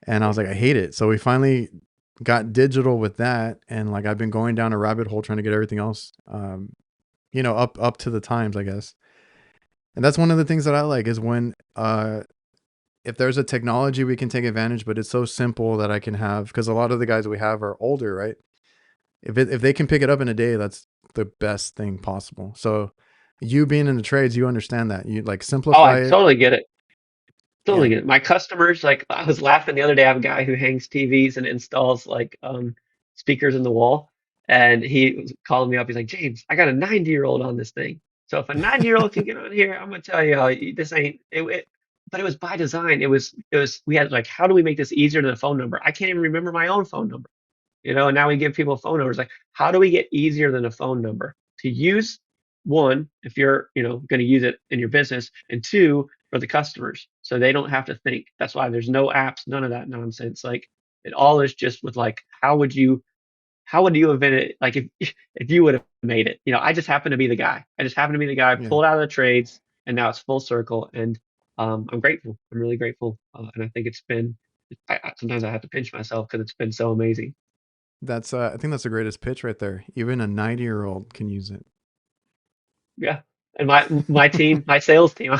And I was like, I hate it. So we finally got digital with that, and like I've been going down a rabbit hole trying to get everything else, up to the times, I guess. And that's one of the things that I like is when if there's a technology we can take advantage, but it's so simple that I can have, because a lot of the guys we have are older, right? If they can pick it up in a day, that's the best thing possible. So you being in the trades, you understand that. You like Oh, I simplify it. totally get it. Totally Yeah. get it. My customers, like I was laughing the other day, I have a guy who hangs TVs and installs like speakers in the wall. And he was calling me up. He's like, James, I got a 90-year-old on this thing. So if a 90-year-old can get on here, I'm gonna tell you, this ain't it. but it was by design. We had like, how do we make this easier than a phone number? I can't even remember my own phone number, and now we give people phone numbers. Like, how do we get easier than a phone number to use? One, if you're, going to use it in your business, and two, for the customers, so they don't have to think. That's why there's no apps, none of that nonsense. Like, it all is just with like, how would you invent it? Like, if you would have made it, I just happen to be the guy. I just happen to be the guy Yeah. pulled out of the trades, and now it's full circle. And I'm grateful. I'm really grateful, and I think it's been. Sometimes I have to pinch myself because it's been so amazing. That's I think that's the greatest pitch right there. Even a 90-year-old can use it. Yeah. And my team, my sales team,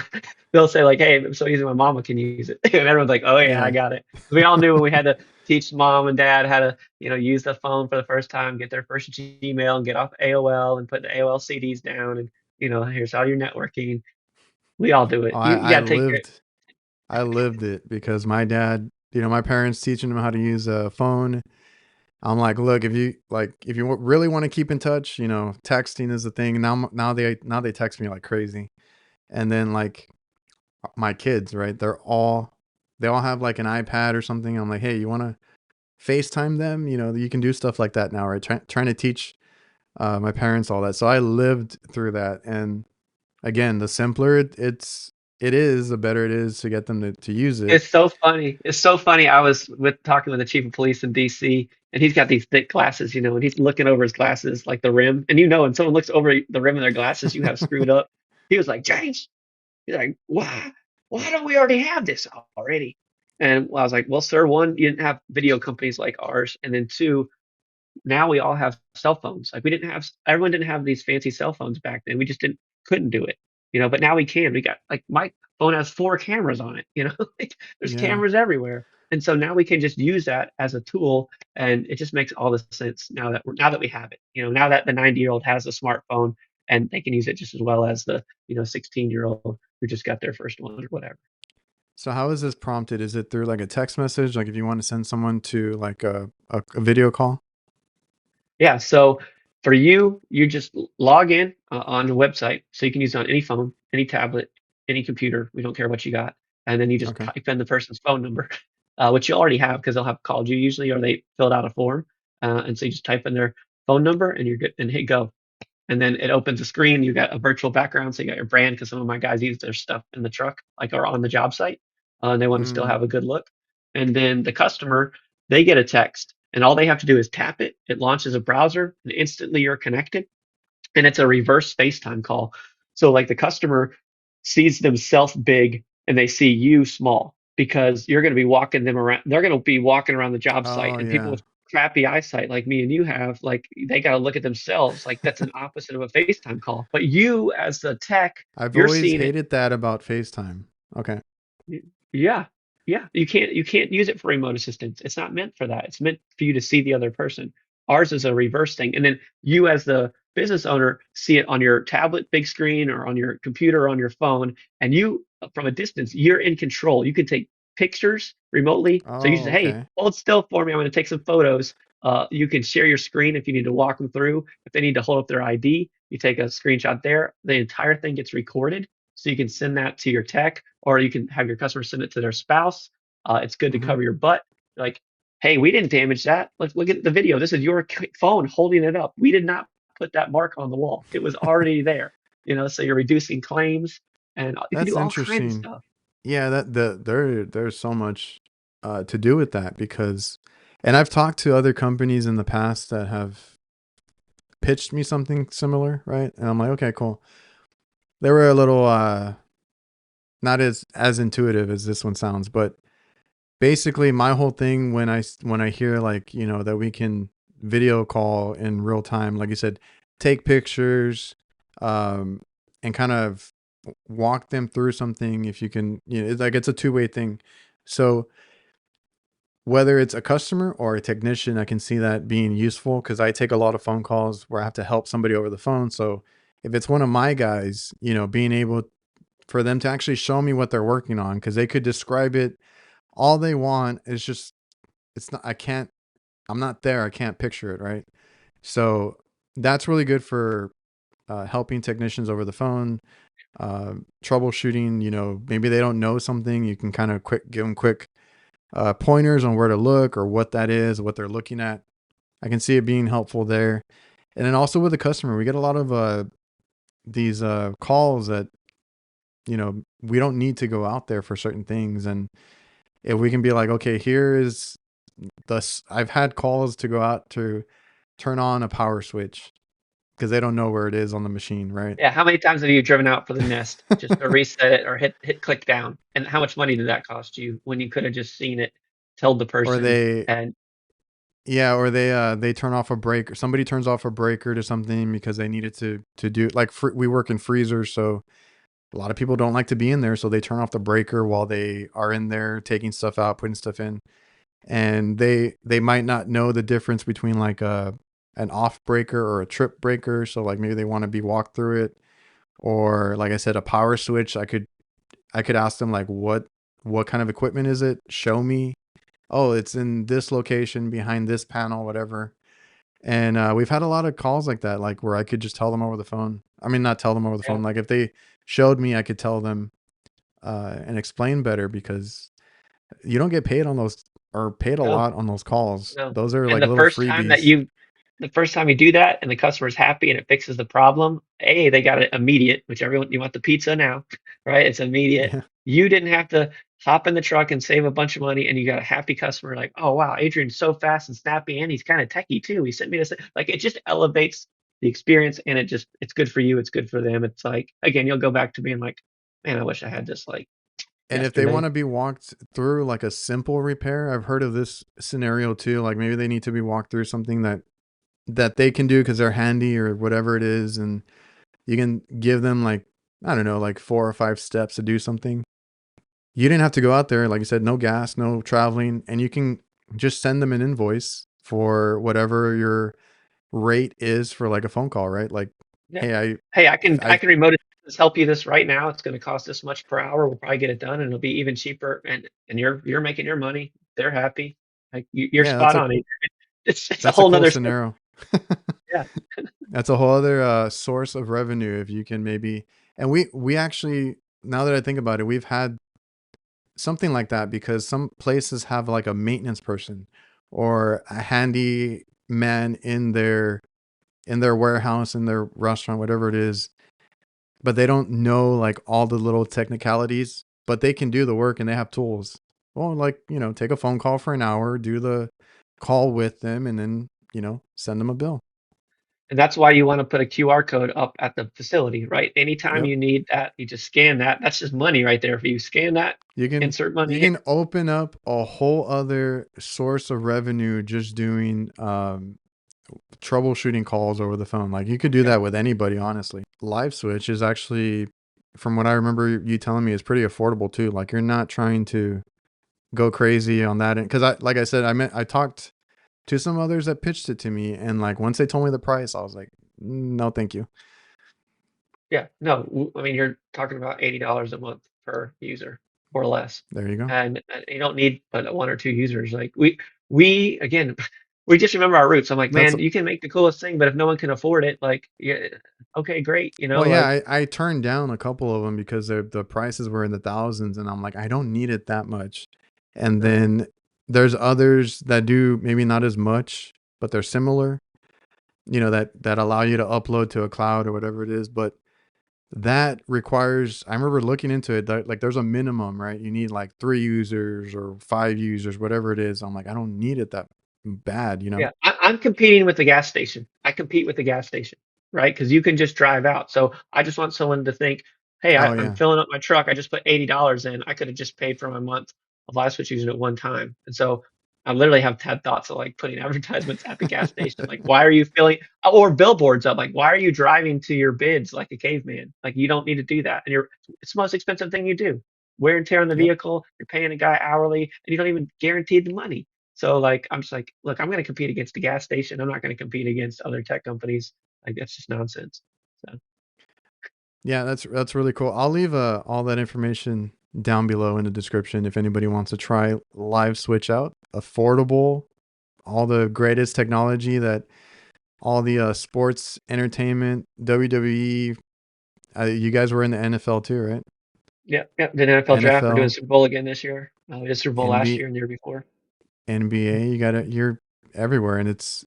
they'll say like, "Hey, I'm so easy. My mama can use it," and everyone's like, "Oh yeah, I Yeah. got it." We all knew when we had to teach mom and dad how to, use the phone for the first time, get their first Gmail, and get off AOL, and put the AOL CDs down, and here's how you're networking. We all do it. Oh, You I got to take care. lived it because my dad, my parents teaching him how to use a phone. I'm like, look, if you really want to keep in touch, texting is the thing. Now they text me like crazy. And then like my kids, right? They all have like an iPad or something. I'm like, hey, you want to FaceTime them? You can do stuff like that now, right? Trying to teach my parents all that. So I lived through that. And again, the simpler it is, the better it is to get them to use it. It's so funny. It's so funny. I was talking with the chief of police in DC, and he's got these thick glasses, and he's looking over his glasses, like the rim. And when someone looks over the rim of their glasses, you have screwed up. He was like, James, he's like, why don't we already have this already? And I was like, well, sir, one, you didn't have video companies like ours, and then two, now we all have cell phones. Like, everyone didn't have these fancy cell phones back then. We just couldn't do it, but now we can. We got, like, my phone has four cameras on it, like, there's Yeah. cameras everywhere. And so now we can just use that as a tool, and it just makes all the sense now that we have it. Now that the 90-year-old has a smartphone, and they can use it just as well as the 16-year-old who just got their first one or whatever. So how is this prompted? Is it through like a text message? Like if you want to send someone to like a video call? Yeah, so for you just log in on the website, so you can use it on any phone, any tablet, any computer. We don't care what you got, and then you just Okay. type in the person's phone number, which you already have because they'll have called you usually, or they filled out a form, and so you just type in their phone number and you're good, and hit go, and then it opens a screen. You got a virtual background, so you got your brand because some of my guys use their stuff in the truck, like, or on the job site, and they want to still Mm. have a good look. And then the customer, they get a text, and all they have to do is tap it. It launches a browser, and instantly you're connected, and it's a reverse FaceTime call. So like the customer sees themselves big and they see you small because you're going to be walking them around. They're going to be walking around the job site, Oh and people yeah. with crappy eyesight like me and you have, like, they got to look at themselves. Like, that's an opposite of a FaceTime call. But you as the tech, I've you're always seeing it. hated that about FaceTime. Okay. Yeah, yeah. You can't use it for remote assistance. It's not meant for that. It's meant for you to see the other person. Ours is a reverse thing, and then you as the business owner see it on your tablet, big screen, or on your computer, or on your phone, and you, from a distance, you're in control. You can take pictures remotely. So you just Oh, say, "Hey, okay. hold still for me. I'm going to take some photos." You can share your screen if you need to walk them through. If they need to hold up their ID, you take a screenshot there. The entire thing gets recorded, so you can send that to your tech, or you can have your customer send it to their spouse. It's good to Mm-hmm. cover your butt. Like, hey, we didn't damage that. Let's look at the video. This is your phone holding it up. We did not put that mark on the wall. It was already there. So you're reducing claims, and you can That's do all kinds of interesting. stuff. Yeah, there's so much to do with that because, and I've talked to other companies in the past that have pitched me something similar, right? And I'm like, okay, cool. They were a little not as intuitive as this one sounds, but basically my whole thing when I hear like, that we can video call in real time, like you said, take pictures, um, and kind of walk them through something. If you can, it's like it's a two-way thing. So whether it's a customer or a technician, I can see that being useful because I take a lot of phone calls where I have to help somebody over the phone. So if it's one of my guys, being able for them to actually show me what they're working on, because they could describe it all they want. It's just, it's not, I'm not there. I can't picture it. Right. So that's really good for helping technicians over the phone. troubleshooting. Maybe they don't know something. You can kind of give them quick pointers on where to look or what that is, what they're looking at. I can see it being helpful there. And then also with the customer, we get a lot of these calls that, we don't need to go out there for certain things. And if we can be like, okay, here is I've had calls to go out to turn on a power switch because they don't know where it is on the machine, right? Yeah, how many times have you driven out for the Nest just to reset it or hit click down? And how much money did that cost you when you could have just seen it, told the Or person, they and Yeah, or they turn off a breaker. Somebody turns off a breaker to something because they need it to do, like, we work in freezers, so a lot of people don't like to be in there, so they turn off the breaker while they are in there taking stuff out, putting stuff in, and they might not know the difference between like an off breaker or a trip breaker. So like maybe they want to be walked through it, or like I said, a power switch. I could ask them like what kind of equipment is it? Show me. Oh, it's in this location behind this panel, whatever. And we've had a lot of calls like that, like where I could just tell them over the phone. I mean, not tell them over the yeah, phone. Like if they showed me, I could tell them and explain better, because you don't get paid on those, or paid a no, lot on those calls. no. Those are And like little freebies. the first time you do that and the customer's happy and it fixes the problem, A, they got it immediate, which everyone, you want the pizza now, right? It's immediate. Yeah. You didn't have to hop in the truck and save a bunch of money, and you got a happy customer like, oh wow, Adrian's so fast and snappy, and he's kind of techy too. He sent me this. Like, it just elevates the experience, and it's good for you, it's good for them. It's like, again, you'll go back to being like, man, I wish I had this like And if they want yesterday. to be walked through like a simple repair, I've heard of this scenario too. Like maybe they need to be walked through something that they can do because they're handy or whatever it is, and you can give them like, I don't know, like 4 or 5 steps to do something. You didn't have to go out there, like you said, no gas, no traveling, and you can just send them an invoice for whatever your rate is for like a phone call, right? Like, Yeah. hey, Hey, I I can remote help you this right now. It's going to cost this much per hour. We'll probably get it done, and it'll be even cheaper. And you're making your money. They're happy. Like, you're yeah, spot on. It's a that's a whole cool nother system. scenario. Yeah. That's a whole other source of revenue if you can maybe. And we actually, now that I think about it, we've had something like that because some places have like a maintenance person or a handy man in their warehouse, in their restaurant, whatever it is, but they don't know like all the little technicalities, but they can do the work and they have tools. Well, like, take a phone call for an hour, do the call with them, and then, send them a bill. And that's why you want to put a QR code up at the facility, right? Anytime Yep. you need that, you just scan that. That's just money right there. If you scan that, You can insert you money in. can open up a whole other source of revenue just doing troubleshooting calls over the phone. Like you could do Yeah. that with anybody, honestly. LiveSwitch is actually, from what I remember you telling me, is pretty affordable too. Like you're not trying to go crazy on that end. Because like I said, I talked to some others that pitched it to me, and like once they told me the price, I was like, no, thank you. Yeah, no, I mean, you're talking about $80 a month per user or less, There you go. and you don't need but one or two users. Like, we again, we just remember our roots. I'm like, That's man, you can make the coolest thing, but if no one can afford it, like, yeah, okay, great, Well, yeah, like, I turned down a couple of them because the prices were in the thousands, and I'm like, I don't need it that much. And no, then there's others that do maybe not as much, but they're similar. That allow you to upload to a cloud or whatever it is. But that requires. I remember looking into it. Like, there's a minimum, right? You need like 3 users or 5 users, whatever it is. I'm like, I don't need it that bad. yeah, I'm competing with the gas station. I compete with the gas station, right? Because you can just drive out. So I just want someone to think, hey, Oh I'm yeah, filling up my truck. I just put $80 in. I could have just paid for my month of LiveSwitch using it one time. And so I literally have had thoughts of like putting advertisements at the gas station. Like, why are you filling, or billboards up? Like, why are you driving to your bids like a caveman? Like, you don't need to do that. And it's the most expensive thing you do. Wear and tear on the yep. vehicle. You're paying a guy hourly, and you don't even guarantee the money. So like, I'm just like, look, I'm going to compete against the gas station. I'm not going to compete against other tech companies. Like, that's just nonsense. So Yeah, that's really cool. I'll leave all that information down below in the description if anybody wants to try Live Switch out. Affordable, all the greatest technology that all the sports entertainment, WWE, You guys were in the NFL too, right? Yeah, yeah. The NFL draft. We're doing NFL, Super Bowl again this year. We did Super Bowl last NBA, year and the year before. NBA. You're everywhere, and it's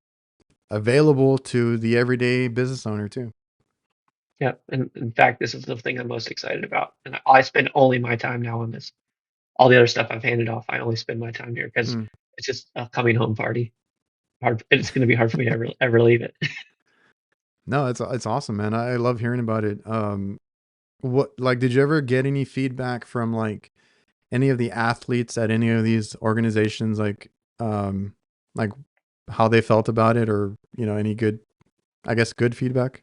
available to the everyday business owner too. Yeah, and in fact, this is the thing I'm most excited about. And I spend only my time now on this. All the other stuff I've handed off, I only spend my time here because Mm. it's just a coming home party. Hard. It's going to be hard for me to ever leave it. No, it's awesome, man. I love hearing about it. What like did you ever get any feedback from like any of the athletes at any of these organizations, um, like how they felt about it, or any good, I guess, good feedback?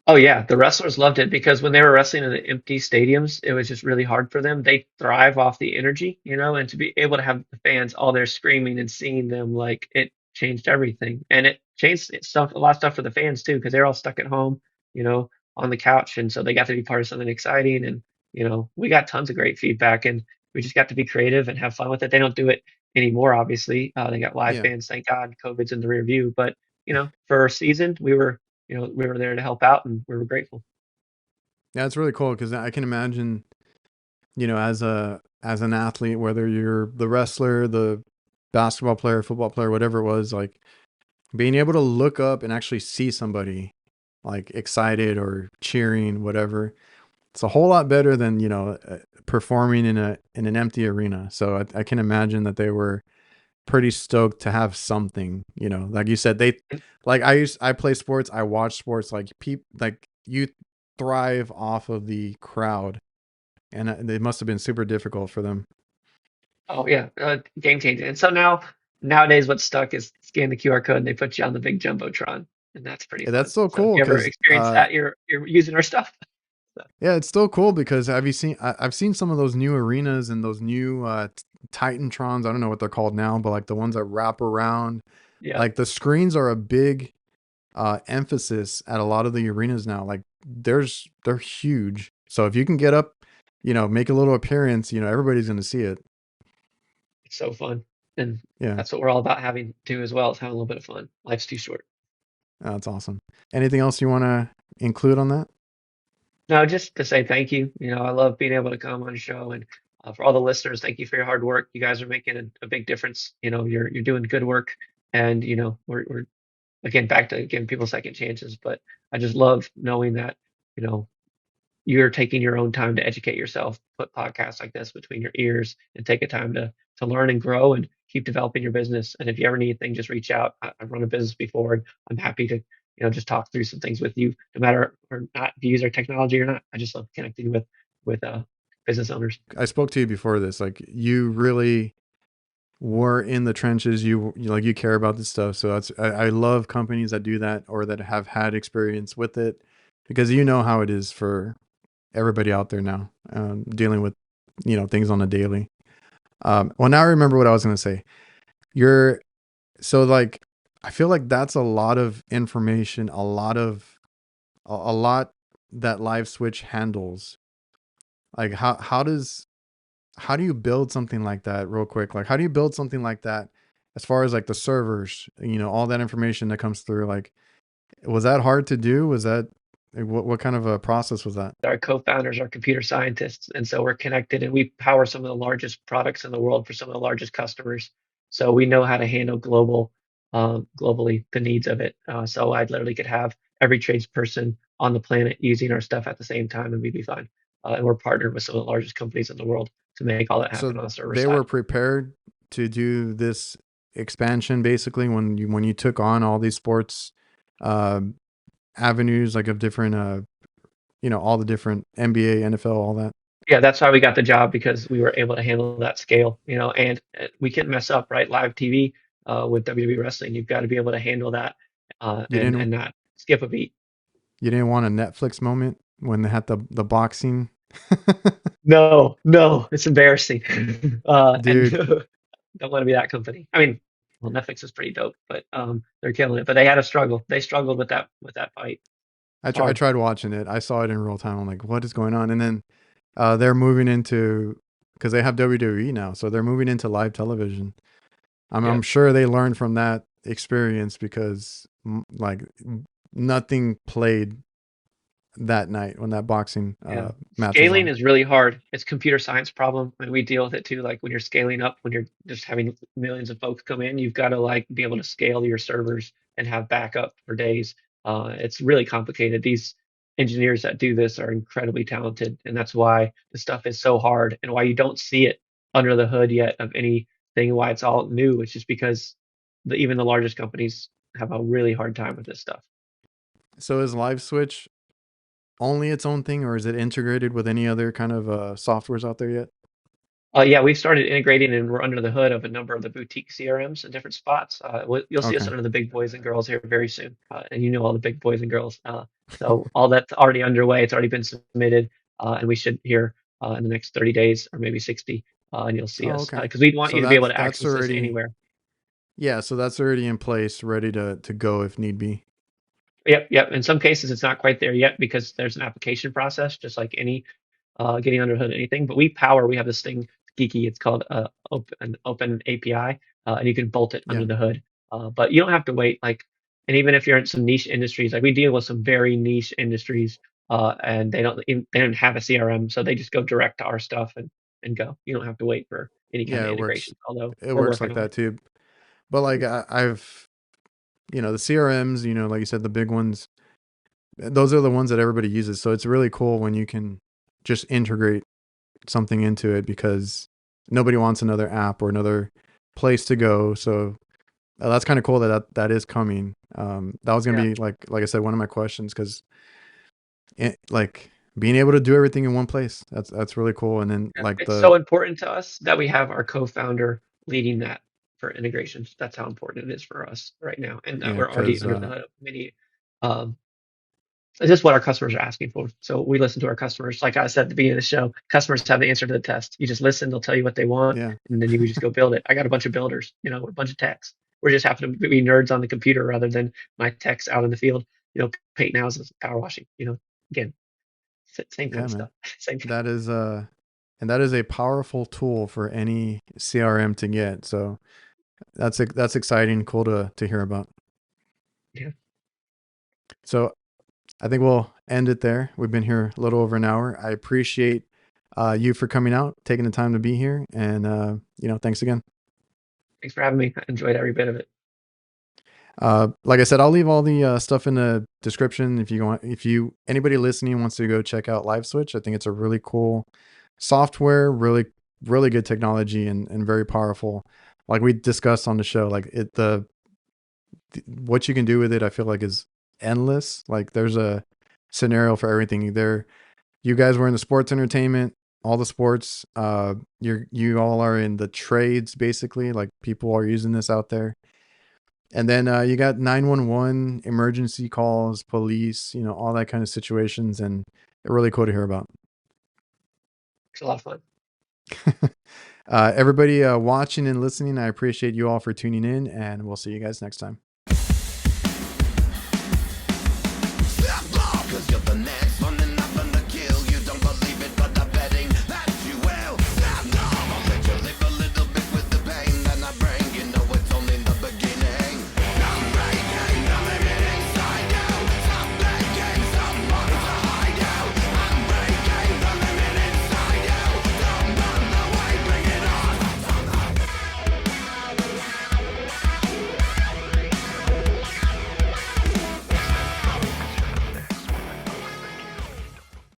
Oh yeah, the wrestlers loved it because when they were wrestling in the empty stadiums, it was just really hard for them. They thrive off the energy, and to be able to have the fans all there screaming and seeing them, like it changed everything. And it changed a lot of stuff for the fans too, because they're all stuck at home, you know, on the couch, and so they got to be part of something exciting. And we got tons of great feedback, and we just got to be creative and have fun with it. They don't do it anymore, obviously. They got live Yeah, fans, thank God. COVID's in the rear view, but for a season, we were there to help out and we were grateful. yeah, it's really cool because I can imagine, as an athlete, whether you're the wrestler, the basketball player, football player, whatever it was, like being able to look up and actually see somebody like excited or cheering, whatever. It's a whole lot better than performing in an empty arena. So I can imagine that they were pretty stoked to have something. Like you said, they like I play sports, I watch sports. Like like you thrive off of the crowd, and it must have been super difficult for them. Oh yeah, game changing. And so nowadays what's stuck is scan the QR code and they put you on the big jumbotron, and that's pretty Yeah, that's fun. so So if cool you ever because experience that, you're using our stuff. So, yeah, it's still cool because have you seen? I've seen some of those new arenas and those new Titantrons. I don't know what they're called now, but like the ones that wrap around. yeah, Like the screens are a big emphasis at a lot of the arenas now. Like they're huge. So if you can get up, make a little appearance, everybody's going to see it. it's so fun. And Yeah, that's what we're all about having too as well, is having a little bit of fun. Life's too short. that's awesome. Anything else you want to include on that? No, just to say thank you. I love being able to come on the show, and for all the listeners, thank you for your hard work. You guys are making a big difference. You're doing good work, and we're again back to giving people second chances. But I just love knowing that you know you're taking your own time to educate yourself, put podcasts like this between your ears, and take a time to learn and grow and keep developing your business. And if you ever need anything, just reach out. I've run a business before, and I'm happy to just talk through some things with you, no matter or not if you use our technology or not. I just love connecting with business owners. I spoke to you before this. Like you really were in the trenches. Like you care about this stuff. So I love companies that do that or that have had experience with it because you know how it is for everybody out there now, dealing with things on a daily. Well, now I remember what I was going to say. You're so like I feel like that's a lot of information, a lot that LiveSwitch handles. Like how do you build something like that real quick? Like how do you build something like that as far as like the servers, all that information that comes through? Like was that hard to do? Was that what kind of a process was that? Our co-founders are computer scientists, and so we're connected, and we power some of the largest products in the world for some of the largest customers. So we know how to handle globally the needs of it. So I literally could have every tradesperson on the planet using our stuff at the same time, and we'd be fine. And we're partnered with some of the largest companies in the world to make all that happen So on the server they were side. prepared to do this expansion basically when you took on all these sports uh, avenues like of different all the different NBA, NFL, all that. Yeah, that's why we got the job, because we were able to handle that scale, and we can mess up, right? Live TV with WWE wrestling, you've got to be able to handle that You and didn't not skip a beat. you didn't want a Netflix moment when they had the boxing. No, no, it's embarrassing. And Dude, don't want to be that company. I mean, well, Netflix is pretty dope, but they're killing it. But they had a struggle. They struggled with that fight. It's I hard. tried watching it. I saw it in real time. I'm like, what is going on? And then they're moving into because they have WWE now, so they're moving into live television. Yeah. I'm sure they learned from that experience because like nothing played that night when that boxing Yeah. match was Scaling on. is really hard. It's a computer science problem, and we deal with it too. Like when you're scaling up, when you're just having millions of folks come in, you've got to like be able to scale your servers and have backup for days. It's really complicated. These engineers that do this are incredibly talented, and that's why the stuff is so hard and why you don't see it under the hood yet of anything, why it's all new. It's just because even the largest companies have a really hard time with this stuff. So is LiveSwitch only its own thing, or is it integrated with any other kind of softwares out there yet? Yeah, we've started integrating and we're under the hood of a number of the boutique CRMs in different spots. You'll see us Okay. under the big boys and girls here very soon, and you know all the big boys and girls. So all that's already underway. It's already been submitted, and we should hear in the next 30 days or maybe 60, and you'll see Oh, us okay. because we want So you to be able to that's access this already, anywhere. yeah, so that's already in place, ready to go if need be. Yep, yep. In some cases, it's not quite there yet because there's an application process, just like any getting under the hood of anything. But we have this thing geeky. It's called an open API, and you can bolt it under Yeah. the hood. But you don't have to wait. Like, and even if you're in some niche industries, like we deal with some very niche industries, and they don't have a CRM, so they just go direct to our stuff and go. You don't have to wait for any kind Yeah, of it works. integration. Although It we're works working like on that it. too. But like I've, the CRMs, like you said, the big ones, those are the ones that everybody uses. So it's really cool when you can just integrate something into it because nobody wants another app or another place to go. So that's kind of cool that is coming. That was gonna Yeah. be like I said, one of my questions because like being able to do everything in one place, that's really cool. And then Yeah, like it's the so important to us that we have our co-founder leading that for integrations. That's how important it is for us right now, and that yeah, we're already because under the hood of many. Um, it's just what our customers are asking for. So we listen to our customers. Like I said at the beginning of the show, customers have the answer to the test. You just listen; they'll tell you what they want, yeah, and then you just go build it. I got a bunch of builders, we're a bunch of techs. We're just happen to be nerds on the computer rather than my techs out in the field, painting houses, power washing. Again, same kind yeah, of man. stuff. Same. That is and that is a powerful tool for any CRM to get. So that's exciting, cool to hear about. Yeah. So I think we'll end it there. We've been here a little over an hour. I appreciate you for coming out, taking the time to be here, and thanks again. Thanks for having me. I enjoyed every bit of it. Like I said, I'll leave all the stuff in the description if anybody listening wants to go check out LiveSwitch. I think it's a really cool software, really really good technology, and very powerful. Like we discussed on the show, like what you can do with it, I feel like is endless. Like there's a scenario for everything. You guys were in the sports entertainment, all the sports. You all are in the trades, basically. Like people are using this out there. And then you got 911, emergency calls, police, all that kind of situations, and they're really cool to hear about. It's a lot of fun. Everybody watching and listening, I appreciate you all for tuning in, and we'll see you guys next time.